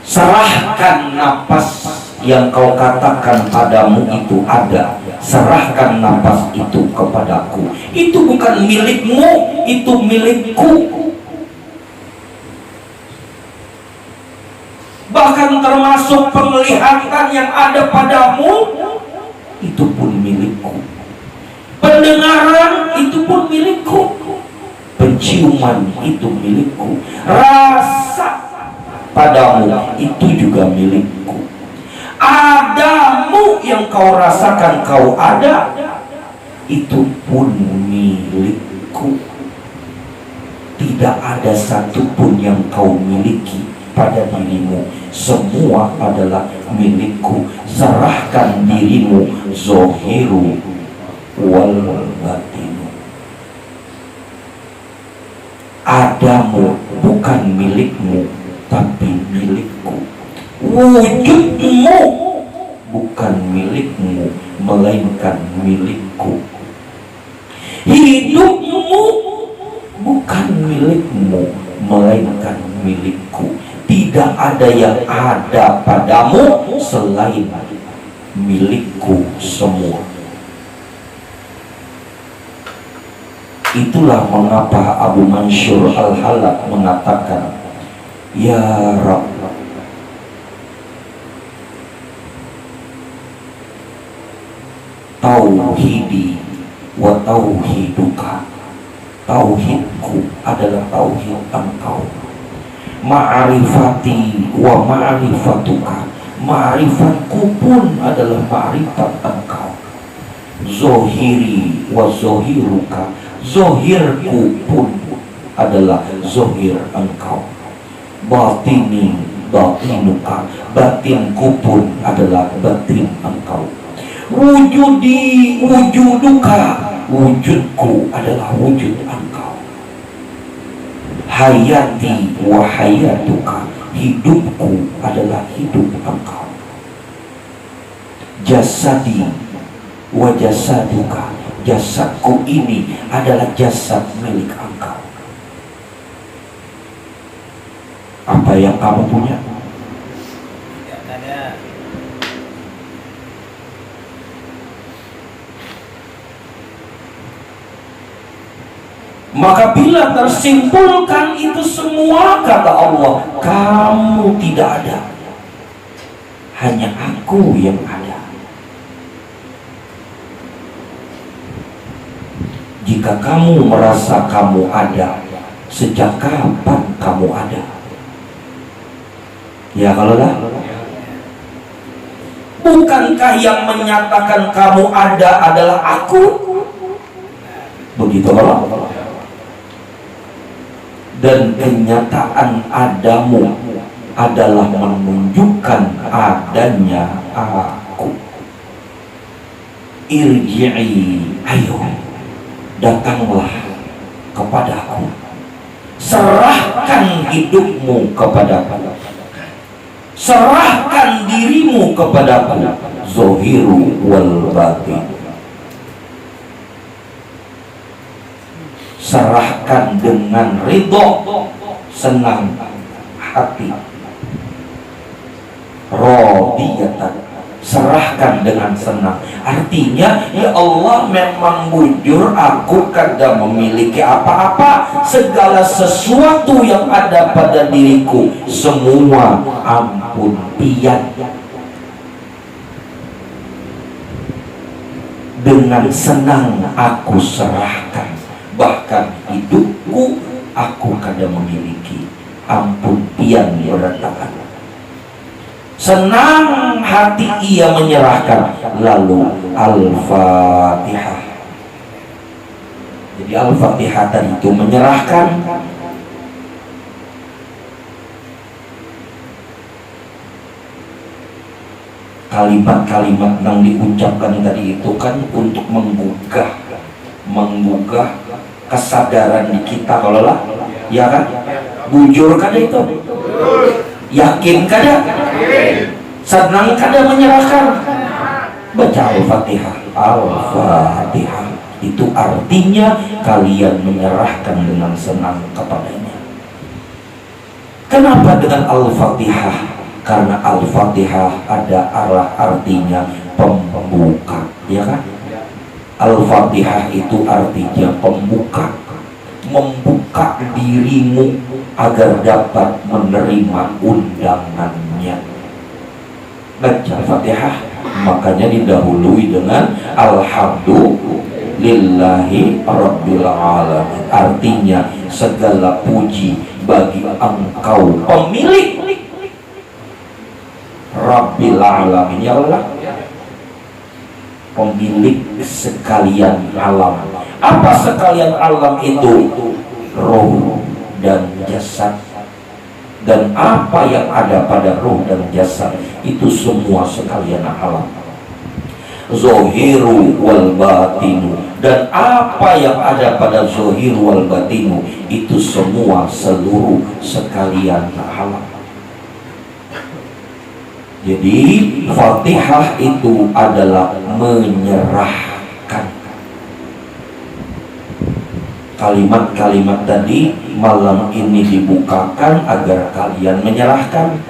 Serahkan napas yang kau katakan padamu itu ada. Serahkan napas itu kepadaku. Itu bukan milikmu, itu milikku. Bahkan termasuk penglihatan yang ada padamu, itu pun milikku. Pendengaran itu pun milikku. Penciuman itu milikku. Rasa padamu itu juga milikku. Adamu yang kau rasakan kau ada, itu pun milikku. Tidak ada satupun yang kau miliki pada dirimu, semua adalah milikku. Serahkan dirimu, zohiru wal batinu. Adamu bukan milikmu, tapi milikku. Wujudmu bukan milikmu, melainkan milikku. Hidupmu bukan milikmu, melainkan milikku. Tidak ada yang ada padamu selain milikku semua. Itulah mengapa Abu Mansur Al-Halak mengatakan, ya Rabb, tauhidi wa tauhiduka. Tauhidku adalah tauhid engkau. Ma'rifati wa ma'rifatuka. Ma'rifatku pun adalah ma'rifat engkau. Zohiri wa zohiruka. Zohirku pun adalah zohir engkau. Batini batinuka. Batinku pun adalah batin engkau. Wujudi wujuduka. Wujudku adalah wujud engkau. Hayati wa hayatuka. Hidupku adalah hidup engkau. Jasadi wa jasaduka. Jasadku ini adalah jasad milik engkau. Apa yang kamu punya? Maka bila tersimpulkan itu semua, kata Allah, kamu tidak ada, hanya aku yang ada. Jika kamu merasa kamu ada, sejak kapan kamu ada? Ya kalau lah, bukankah yang menyatakan kamu ada adalah aku? Begitu kalau. Dan kenyataan adamu adalah menunjukkan adanya aku. Irji'i, ayo datanglah kepadaku. Serahkan hidupmu kepadaku. Serahkan dirimu kepadaku. Zohiru wal batin. Serahkan dengan ridho, senang hati. Radiyatan, serahkan dengan senang. Artinya, ya Allah, memang bujur aku kada memiliki apa-apa. Segala sesuatu yang ada pada diriku, semua ampun pian. Dengan senang aku serahkan. Bahkan hidupku aku kada memiliki. Ampun pian berantakan. Senang hati ia menyerahkan. Lalu Al-Fatihah. Jadi Al-Fatihah tadi itu menyerahkan. Kalimat-kalimat yang diucapkan tadi itu kan untuk menggugah menggugah kesadaran di kita kalau lah, ya kan? Bujur kada itu? Yakin kada? Senang kada menyerahkan? Baca Al-Fatihah. Al-Fatihah itu artinya kalian menyerahkan dengan senang kepadanya. Kenapa dengan Al-Fatihah? Karena Al-Fatihah ada artinya pembuka, ya kan? Al-Fatihah itu artinya pembuka, membuka dirimu agar dapat menerima undangannya. Baca Fatihah, makanya didahului dengan Alhamdulillahi Rabbil Alamin. Artinya segala puji bagi Engkau pemilik Rabbil Alamin, ya Allah, pemilik sekalian alam. Apa sekalian alam itu? Roh dan jasad. Dan apa yang ada pada roh dan jasad itu semua sekalian alam. Zohiru wal batinu. Dan apa yang ada pada zohiru wal batinu itu semua seluruh sekalian alam. Jadi Fatihah itu adalah menyerahkan. Kalimat-kalimat tadi malam ini dibukakan agar kalian menyerahkan.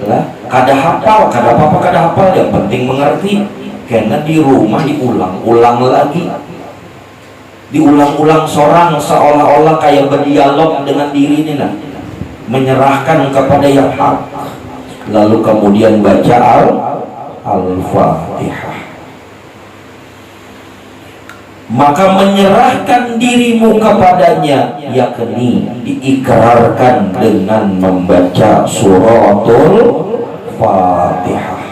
Lah, kada hafal, kada apa-apa kada hafal, yang penting mengerti. Karena di rumah diulang-ulang lagi. Diulang-ulang sorang seolah-olah kayak berdialog dengan diri ini, nah. Menyerahkan kepada yang hak. Lalu kemudian baca Al-Fatihah. Maka menyerahkan dirimu kepadanya, yakni diikrarkan dengan membaca suratul Fatihah.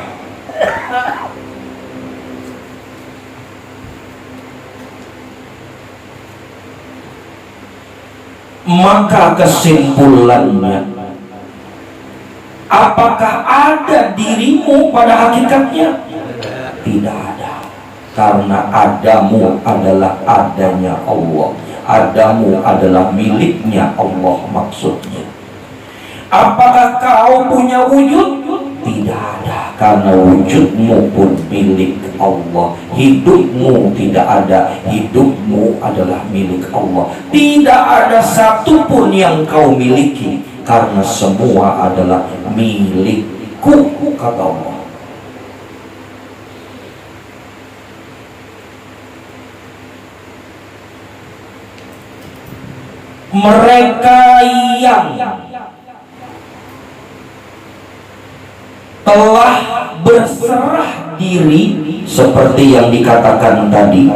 Maka kesimpulannya, apakah ada dirimu pada hakikatnya? Tidak ada. Karena adamu adalah adanya Allah. Adamu adalah miliknya Allah maksudnya. Apakah kau punya wujud? Tidak ada. Karena wujudmu pun milik Allah. Hidupmu tidak ada. Hidupmu adalah milik Allah. Tidak ada satupun yang kau miliki. Karena semua adalah milikku, kata Allah. Mereka yang telah berserah diri seperti yang dikatakan tadi,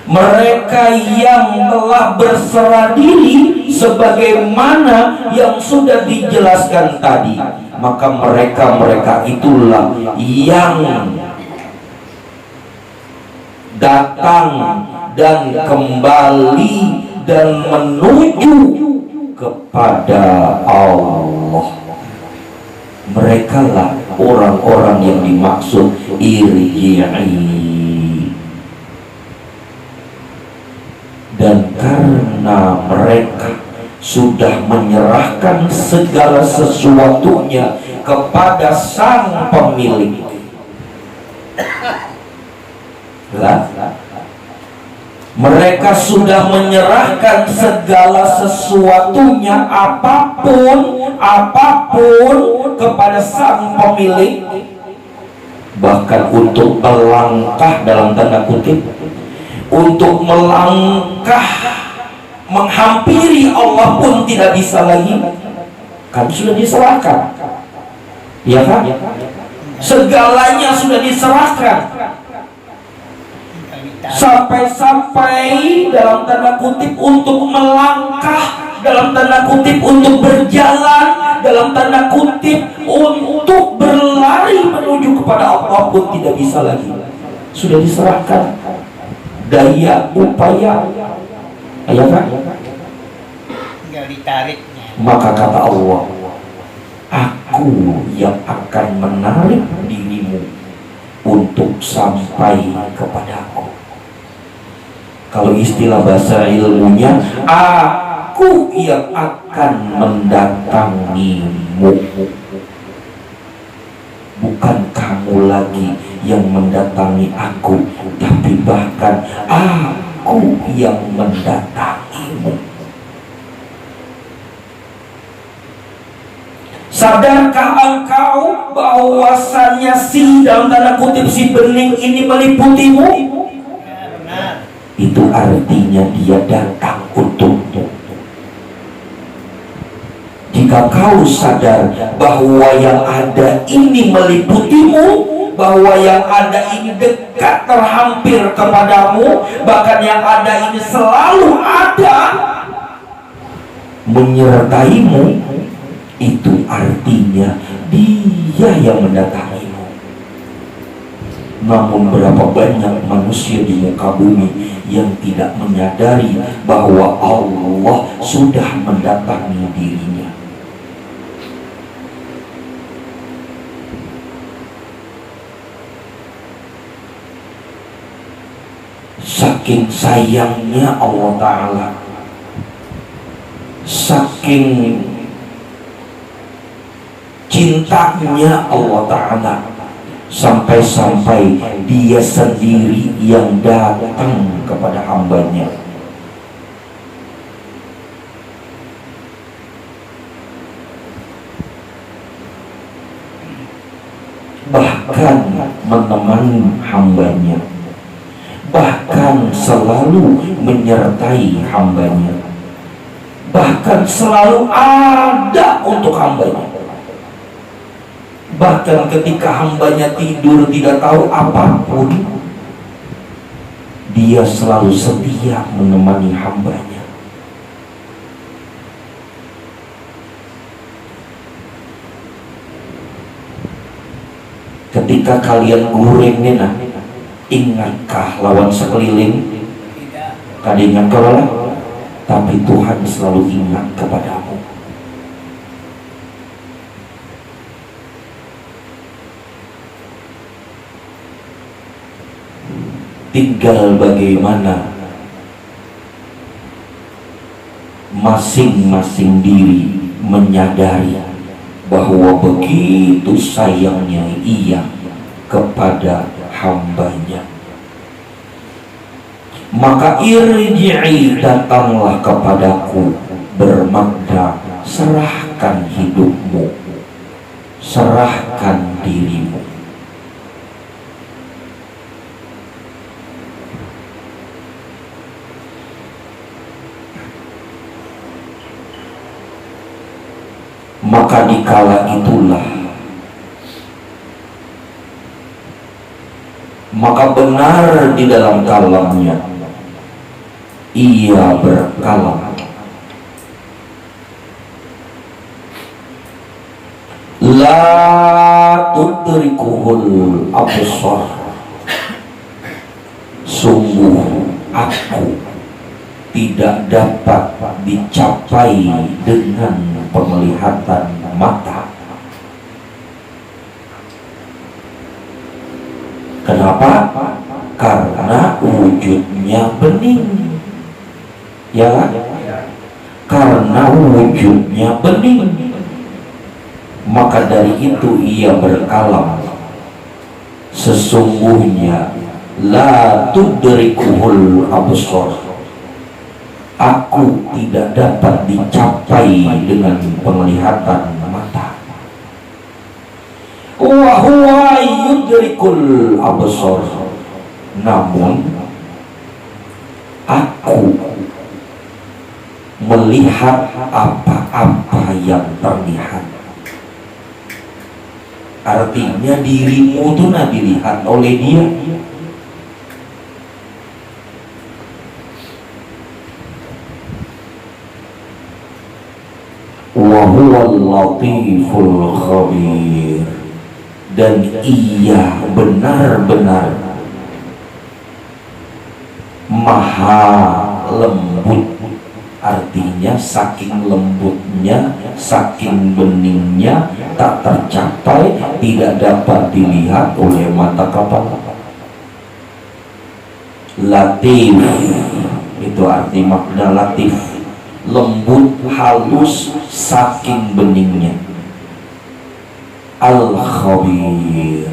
mereka yang telah berserah diri sebagaimana yang sudah dijelaskan tadi, maka mereka itulah yang datang dan kembali dan menuju kepada Allah. Merekalah orang-orang yang dimaksud irji'i. Dan karena mereka sudah menyerahkan segala sesuatunya kepada sang pemilik, mereka sudah menyerahkan segala sesuatunya, apapun kepada sang pemilik. Bahkan untuk melangkah dalam tanda kutip, untuk melangkah menghampiri Allah pun tidak bisa lagi, kan sudah diserahkan, ya kan? Segalanya sudah diserahkan. Sampai-sampai dalam tanda kutip untuk melangkah, dalam tanda kutip untuk berjalan, dalam tanda kutip untuk berlari menuju kepada Allah pun tidak bisa lagi. Sudah diserahkan daya upaya, ya kan? Tinggal ditariknya. Maka kata Allah, aku yang akan menarik dirimu untuk sampai kepadaku. Kalau istilah bahasa ilmunya, aku yang akan mendatangimu, bukan kamu lagi yang mendatangi aku, tapi bahkan aku yang mendatangimu. Sadarkah engkau bahwasannya si dalam tanda kutip si bening ini meliputimu? Itu artinya dia datang untukmu. Jika kau sadar bahwa yang ada ini meliputimu, bahwa yang ada ini dekat terhampir kepadamu, bahkan yang ada ini selalu ada menyertaimu, itu artinya dia yang mendatangimu. Namun berapa banyak manusia di muka bumi yang tidak menyadari bahwa Allah sudah mendatangi dirinya. Saking sayangnya Allah Ta'ala, saking cintanya Allah Ta'ala, sampai-sampai dia sendiri yang datang kepada hambanya. Bahkan menemani hambanya, bahkan selalu menyertai hambanya, bahkan selalu ada untuk hambanya. Bahkan ketika hambanya tidur tidak tahu apapun, dia selalu setia menemani hambanya. Ketika kalian guring nena, ingatkah lawan sekeliling? Tadi ingat kalah, tapi Tuhan selalu ingat kepadamu. Tinggal bagaimana masing-masing diri menyadari bahwa begitu sayangnya ia kepada hambanya. Maka irji'i, datanglah kepadaku, bermakna serahkan hidupmu, serahkan dirimu. Maka dikala itulah, maka benar di dalam kalamnya ia berkalam, la tudrikuhul absar, sungguh aku tidak dapat dicapai dengan penglihatan mata. Kenapa? Karena wujudnya bening, ya kan? Karena wujudnya bening, maka dari itu ia berkalam, sesungguhnya la tudrikuhul absar, aku tidak dapat dicapai dengan penglihatan mata. Wa huwa yudrikul absar, namun aku melihat apa-apa yang terlihat. Artinya dirimu itu dilihat oleh dia. Wa huwal latiful khabir, dan ia benar-benar maha lembut. Artinya saking lembutnya, saking beningnya, tak tercapai, tidak dapat dilihat oleh mata kepala. Latif, Itu arti makna latif, lembut, halus, saking beningnya. Al-Khabir,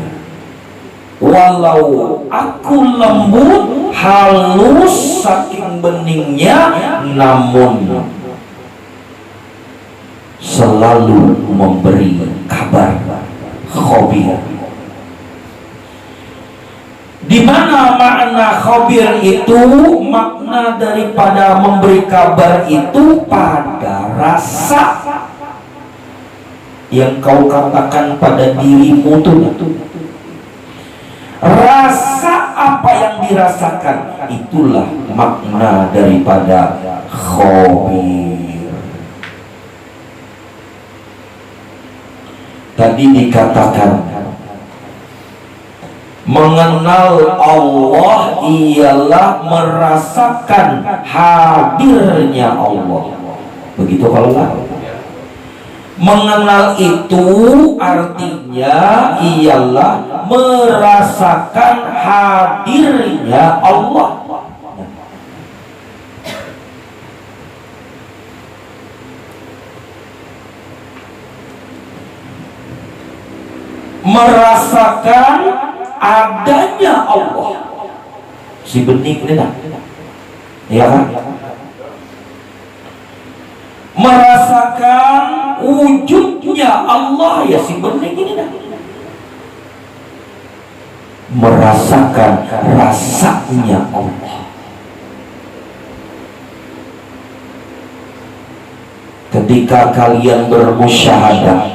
walau aku lembut, halus, saking beningnya, namun selalu memberi kabar. Khabir. Di mana makna khabir itu, makna daripada memberi kabar itu pada rasa yang kau katakan pada dirimu tuh. Rasa apa yang dirasakan, itulah makna daripada khabir. Tadi dikatakan mengenal Allah ialah merasakan hadirnya Allah. Begitu kalau enggak? Mengenal itu artinya ialah merasakan hadirnya Allah. Merasakan adanya Allah. Si bening ini nah, ya kan? Merasakan wujudnya Allah, ya si bening ini nah. Merasakan rasanya Allah. Ketika kalian bermusyahadah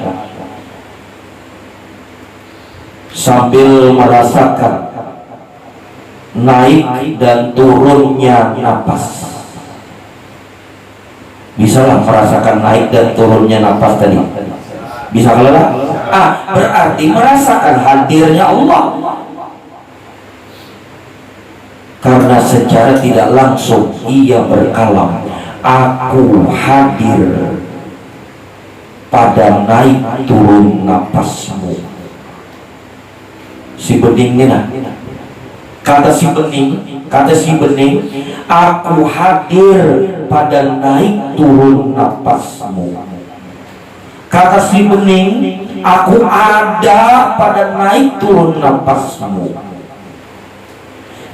sambil merasakan naik dan turunnya napas, bisalah merasakan naik dan turunnya napas tadi? Bisa kalau lah? Berarti merasakan hadirnya Allah. Karena secara tidak langsung ia berkalam, aku hadir pada naik turun napasmu. Si bening ini nah, kata si bening, aku hadir pada naik turun napasmu. Kata si bening, aku ada pada naik turun napasmu.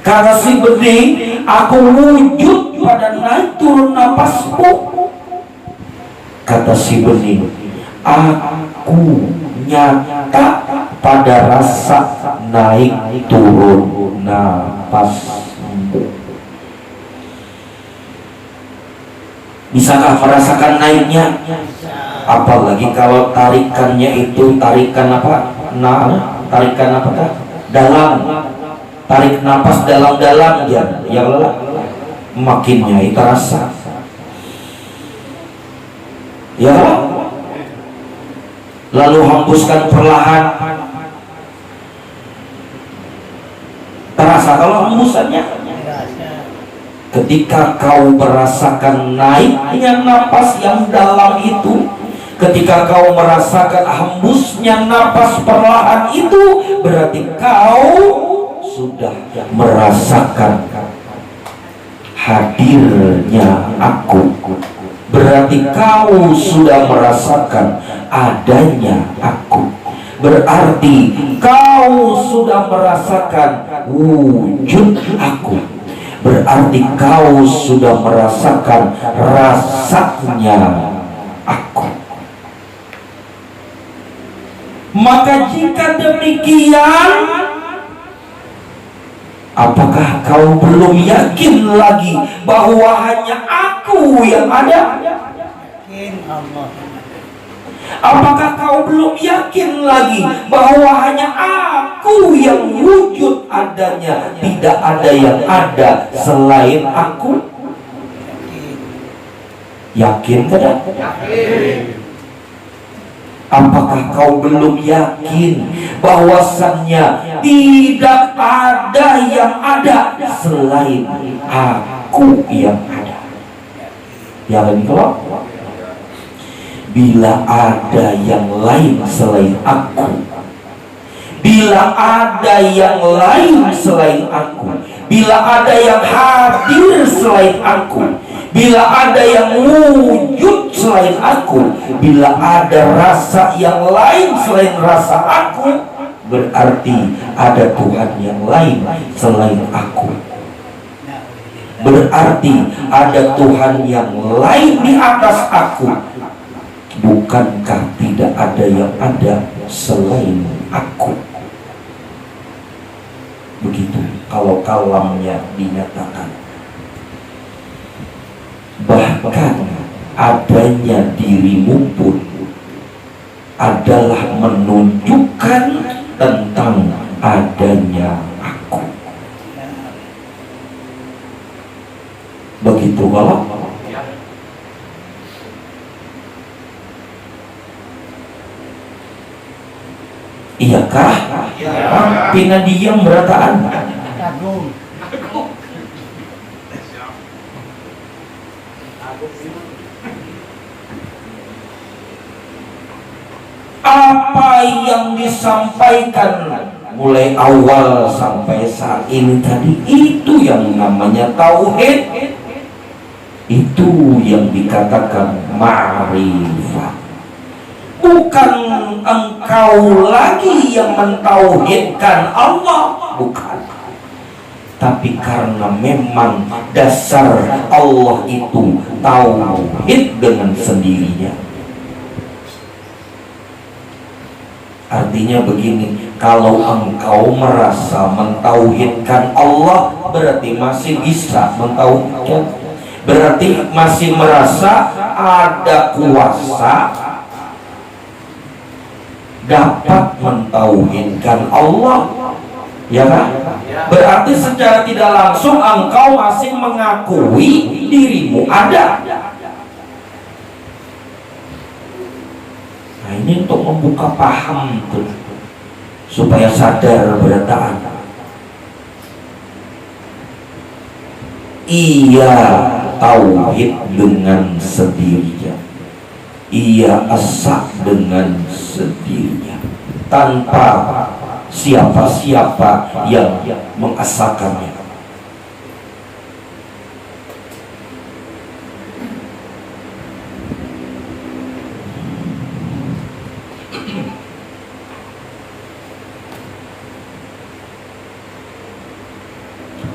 Kata si bening, aku wujud pada naik turun napasmu. Kata si bening, aku nyata pada rasa naik turun napasmu. Bisakah merasakan naiknya? Apalagi kalau tarikannya itu tarikan apa? Tarikan apakah? Dalam. Tarik napas dalam-dalam ya Allah, makin nyai terasa. Ya, lalu hembuskan perlahan. Terasa kalau hembusannya. Ketika kau merasakan naiknya napas yang dalam itu, ketika kau merasakan hembusnya napas perlahan itu, berarti kau sudah merasakan hadirnya aku. Berarti kau sudah merasakan adanya aku. Berarti kau sudah merasakan wujud aku. Berarti kau sudah merasakan rasanya aku. Maka jika demikian, apakah kau belum yakin lagi bahwa hanya aku yang ada? Apakah kau belum yakin lagi bahwa hanya aku yang wujud adanya, tidak ada yang ada selain aku? Yakin tidak? Apakah kau belum yakin bahwasannya tidak ada yang ada selain aku yang ada? Yang ini kalau bila ada yang lain selain aku, Bila ada yang lain selain aku, bila ada yang hadir selain aku, bila ada yang wujud selain aku, bila ada rasa yang lain selain rasa aku, berarti ada Tuhan yang lain selain aku. Berarti ada Tuhan yang lain di atas aku. Bukankah tidak ada yang ada selain aku? Begitu kalau kalamnya dinyatakan. Bahkan adanya dirimu pun adalah menunjukkan tentang adanya aku. Begitu kalau iyakah? Pina diam berataan. Apa yang disampaikan mulai awal sampai saat ini tadi, itu yang namanya tauhid. Itu yang dikatakan ma'rifat. Bukan engkau lagi yang mentauhidkan Allah, bukan. Tapi karena memang dasar Allah itu tauhid dengan sendirinya. Artinya begini, kalau engkau merasa mentauhidkan Allah, berarti masih bisa mentauhidkan. Berarti masih merasa ada kuasa dapat mentauhidkan Allah, ya kan? Berarti secara tidak langsung engkau masih mengakui dirimu ada. Nah, ini untuk membuka paham tuh, supaya sadar berataan. Ia tauhid dengan sendirinya, ia esa dengan sendirinya, tanpa siapa-siapa yang mengesakannya.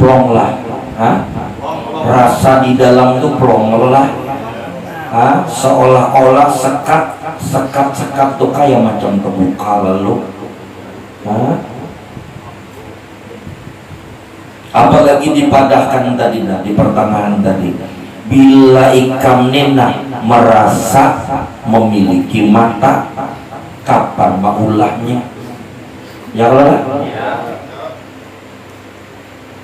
Plong lah, rasa di dalam itu plong lah, seolah-olah sekat tuh kayak macam terbuka lalu. Apalagi dipadahkan tadi, di pertengahan tadi, bila ikam nena merasa memiliki mata, kapan maulahnya? Ya Allah.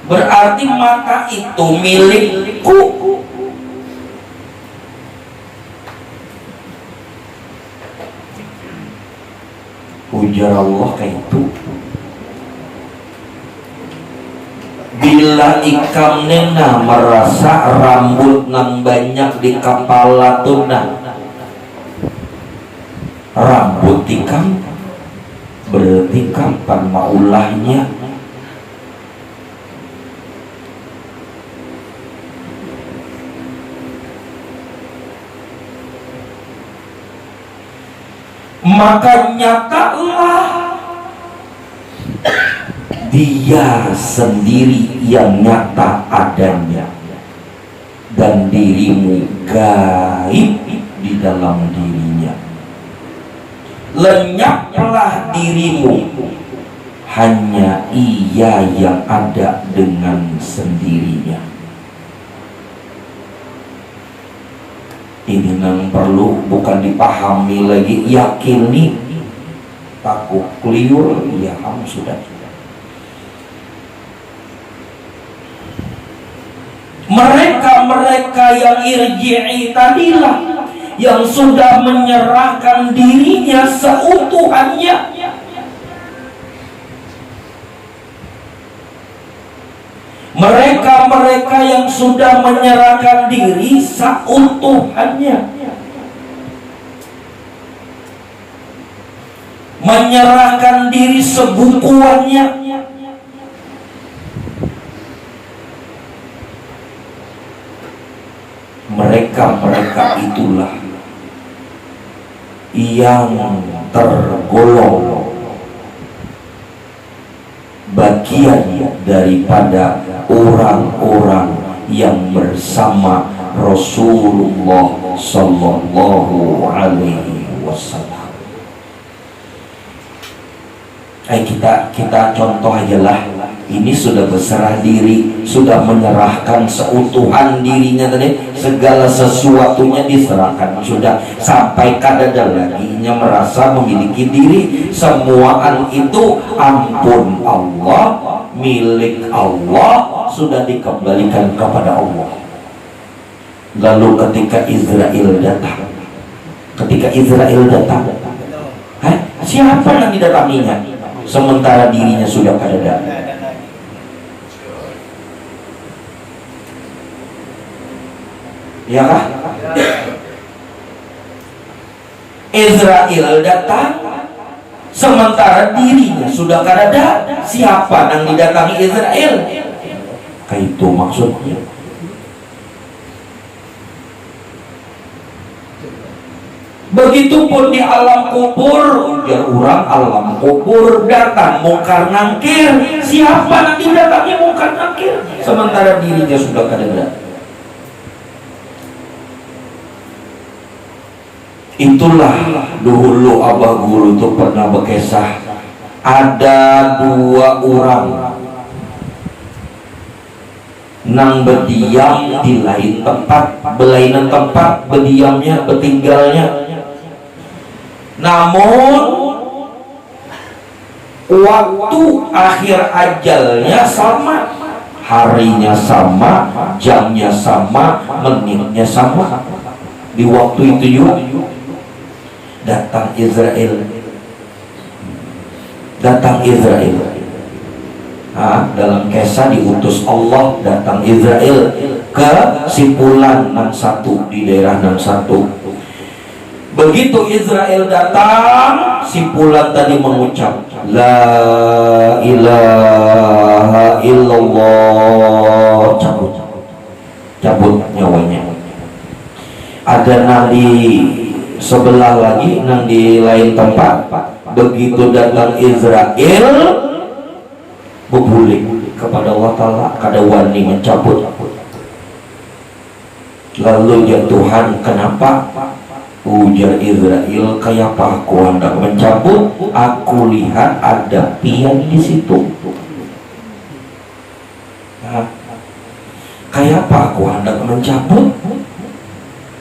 Berarti mata itu milikku. Ujar Allah kayak itu. Bila ikam nena merasa rambut nang banyak di kepala tuna, rambut ikam, berarti kapan maulahnya? Maka nyatalah dia sendiri yang nyata adanya, dan dirimu gaib di dalam dirinya. Lenyaplah dirimu, hanya ia yang ada dengan sendirinya. Ini yang perlu bukan dipahami lagi, yakini. Takut keliru, ya kamu sudah. Mereka yang irji'i tadilah, yang sudah menyerahkan dirinya seutuhannya. Mereka yang sudah menyerahkan diri seutuhannya. menyerahkan diri sebukuannya. Mereka itulah yang tergolong bagian daripada orang-orang yang bersama Rasulullah Sallallahu Alaihi Wasallam. Kita contoh aja lah. Ini sudah berserah diri, sudah menyerahkan seutuhan dirinya tadi, segala sesuatunya diserahkan, sudah sampai kadada laginya merasa memiliki diri. Semuaan itu ampun Allah, milik Allah, sudah dikembalikan kepada Allah. Lalu ketika Israel datang, siapa yang didatanginya? Sementara dirinya sudah kadada. Ya kah? Israel datang sementara dirinya sudah kadada. Siapa yang didatangi Israel? Kayak itu maksudnya. Begitupun di alam kubur, ujar orang alam kubur datang mungkar nangkir. Siapa yang didatangi mungkar nangkir? Sementara dirinya sudah kadada. Itulah dulu abah guru tuh pernah berkisah, ada dua orang nang berdiam di lain tempat, belainan tempat berdiamnya, bertinggalnya. Namun waktu akhir ajalnya sama, harinya sama, jamnya sama, menitnya sama. Di waktu itu juga datang Israel. Dalam kisah diutus Allah, datang Israel ke simpulan nang satu di daerah nang satu. Begitu Israel datang, simpulan tadi mengucap La ilaha illallah, cabut nyawanya. Ada nadi sebelah lagi, nang di lain tempat. Begitu datang Israel, berbulik kepada Allah Ta'ala, kada wani mencabut. Lalu ya Tuhan, kenapa? Ujar Israel, kayak apa aku hendak mencabut? Aku lihat ada pian di situ. Kayak apa aku hendak mencabut?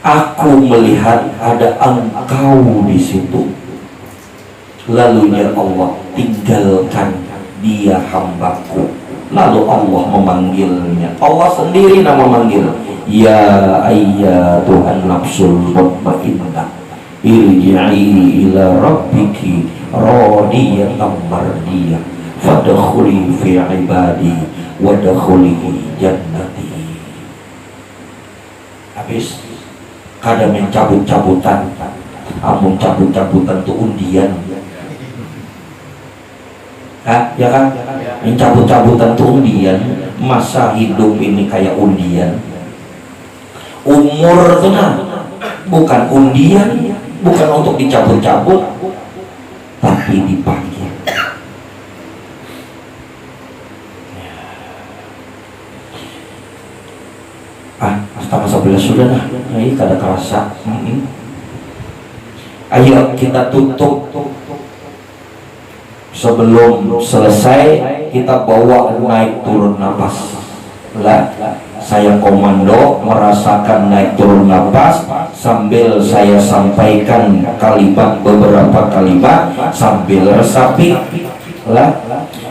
Aku melihat ada engkau di situ. Lalu ya Allah, tinggalkan dia hambaku. Lalu Allah memanggilnya. Allah sendiri nama manggil. Ya ayyatuhan nafsul mutmainnah, irji'i ila rabbiki radiyatan mardiyah, fadkhuli fi ibadi wadkhuli jannati. Habis kada mencabut-cabutan, amun cabut-cabutan tu undian. Ya kan? Mencabut-cabutan tu undian. Masa hidup ini kayak undian. Umur itu bukan undian, bukan untuk dicabut-cabut, tapi dipanggil. Setengah 11 sudah lah. Ini kada kerasa. Ayo kita tutup. Sebelum selesai kita bawa naik turun napas. Saya komando merasakan naik turun napas sambil saya sampaikan kalimat, beberapa kalimat sambil resapi lah.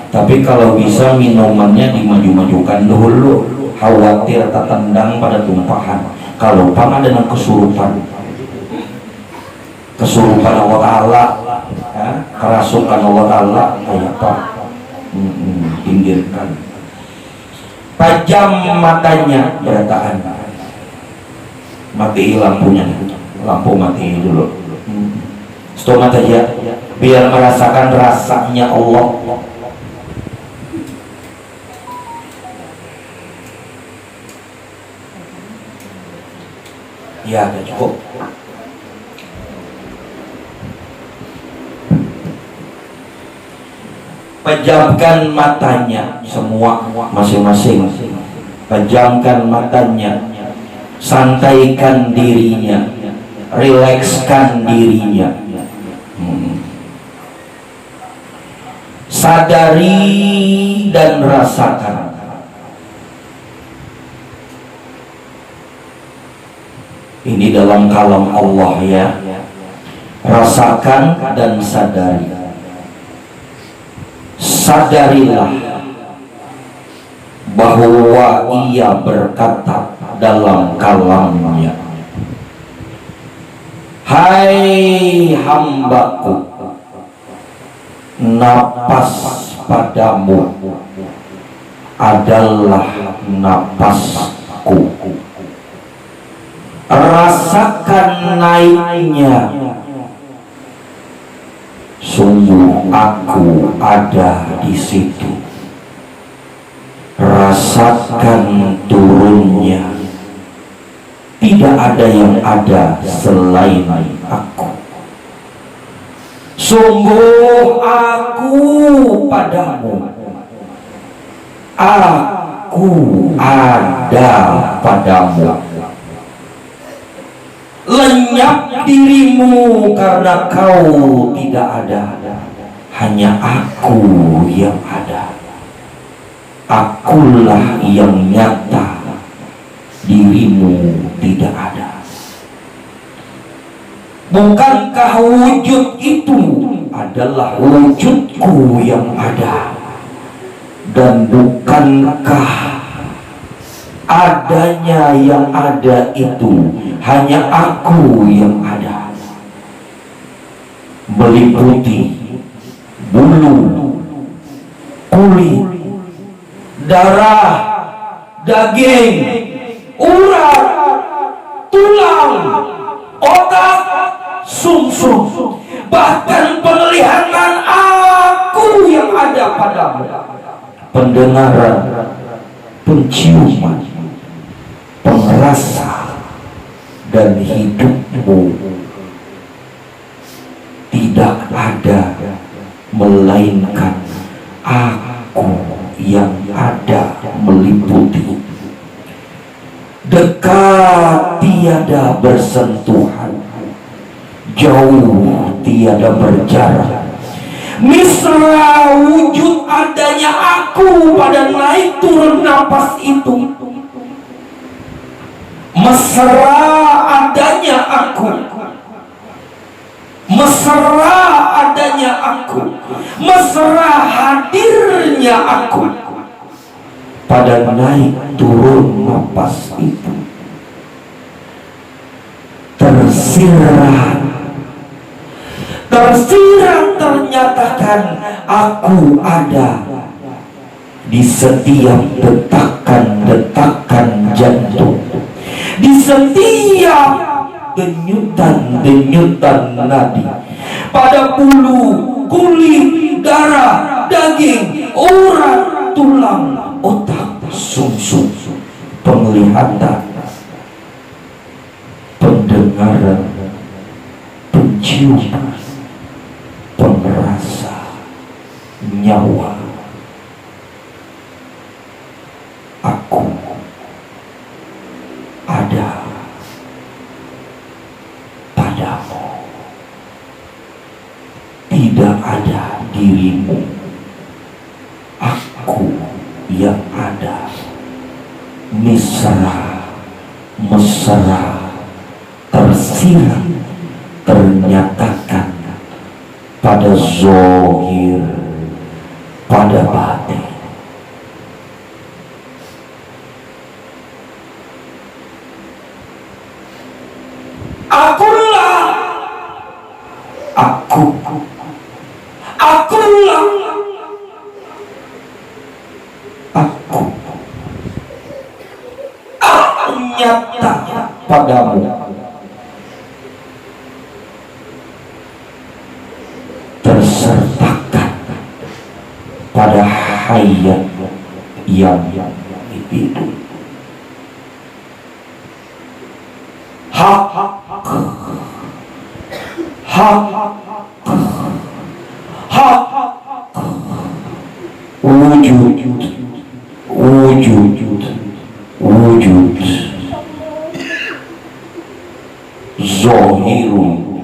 Tapi kalau bisa minumannya dimaju-majukan dulu, khawatir tertendang pada tumpahan. Kalau pangan dengan kesurupan Allah Ta'ala, kerasukan Allah Ta'ala, kayak apa? Pinggirkan. Pajam matanya, berataan. Mati lampunya, lampu mati dulu. Stomat aja, biar merasakan rasanya Allah. Ya, udah cukup. Pejamkan matanya semua masing-masing. Pejamkan matanya, santaikan dirinya, rilekskan dirinya. Sadari dan rasakan. Ini dalam kalam Allah ya. Rasakan dan sadari. Sadarilah bahwa ia berkata dalam kalamnya, hai hambaku, napas padamu adalah napasku. Rasakan naiknya, sungguh aku ada di situ. Rasakan turunnya, tidak ada yang ada selain aku. Sungguh aku padamu, aku ada padamu. Lenyap dirimu karena kau tidak ada, hanya aku yang ada. Akulah yang nyata, dirimu tidak ada. Bukankah wujud itu adalah wujudku yang ada? Dan bukankah adanya yang ada itu hanya aku yang ada? Meliputi bulu, kulit, darah, daging, urat, tulang, otak, sumsum, bahkan penglihatan aku yang ada padamu, pendengaran, penciuman, pengrasa, dan hidupmu tidak ada melainkan aku yang ada meliputi. Dekat tiada bersentuhan, jauh tiada berjarak. Misra wujud adanya aku pada naik turun napas itu. Mesra adanya aku, mesra adanya aku, mesra hadirnya aku pada naik turun napas itu. Tersirat ternyatakan aku ada di setiap detakan-detakan jantung, di setiap denyutan-denyutan nadi, pada bulu, kulit, darah, daging, urat, tulang, otak, sumsum, penglihatan, pendengaran, penciuman, pengrasa, nyawa. Aku ada padamu. Tidak ada dirimu, aku yang ada. Mesra, mesra, tersirat, ternyatakan pada zohir, pada batin. Akulah aku, akulah aku, aku nyata padamu. ayat yang itu. Hak wujud zahirun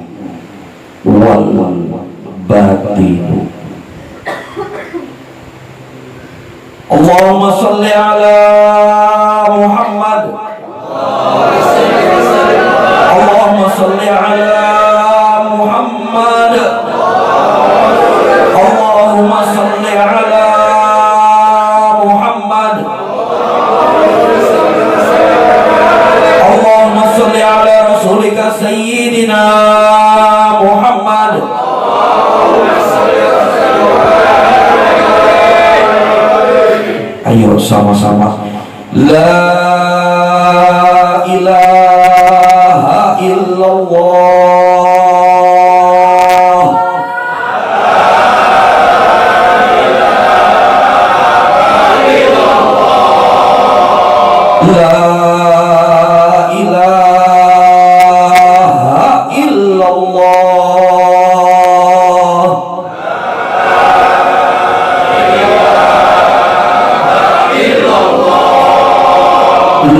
wal batin. Allahumma salli ala Muhammad. Allahumma salli ala Muhammad. Allahumma salli ala Muhammad. Allahumma salli ala rasulika sayyidina Muhammad. Ayo sama-sama. La ilaha illallah. La ilaha illallah.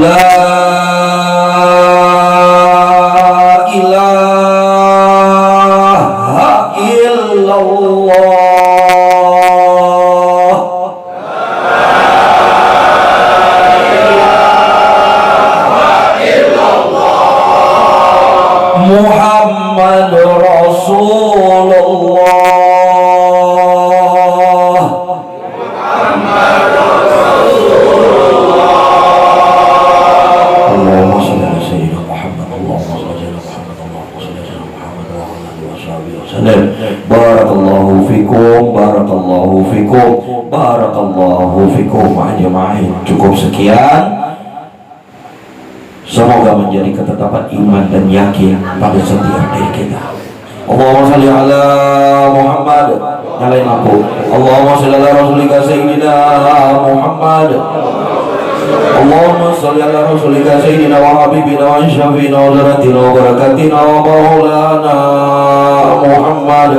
La ilaha illallah. Muhammad Rasulullah. Barakallahu fikum, barakallahu fikum, barakallahu fikum. Jemaah, cukup sekian. Semoga menjadi ketetapan iman dan yakin pada setiap diri kita. Allahumma shalli ala Muhammad. Nyalain lampu. Allahumma shalli ala rasulika sayyidina Muhammad. Allahumma shalli ala rasulika sayyidina wa habibina wa syafiina wa zaratina wa barakatina wa maulana Muhammad.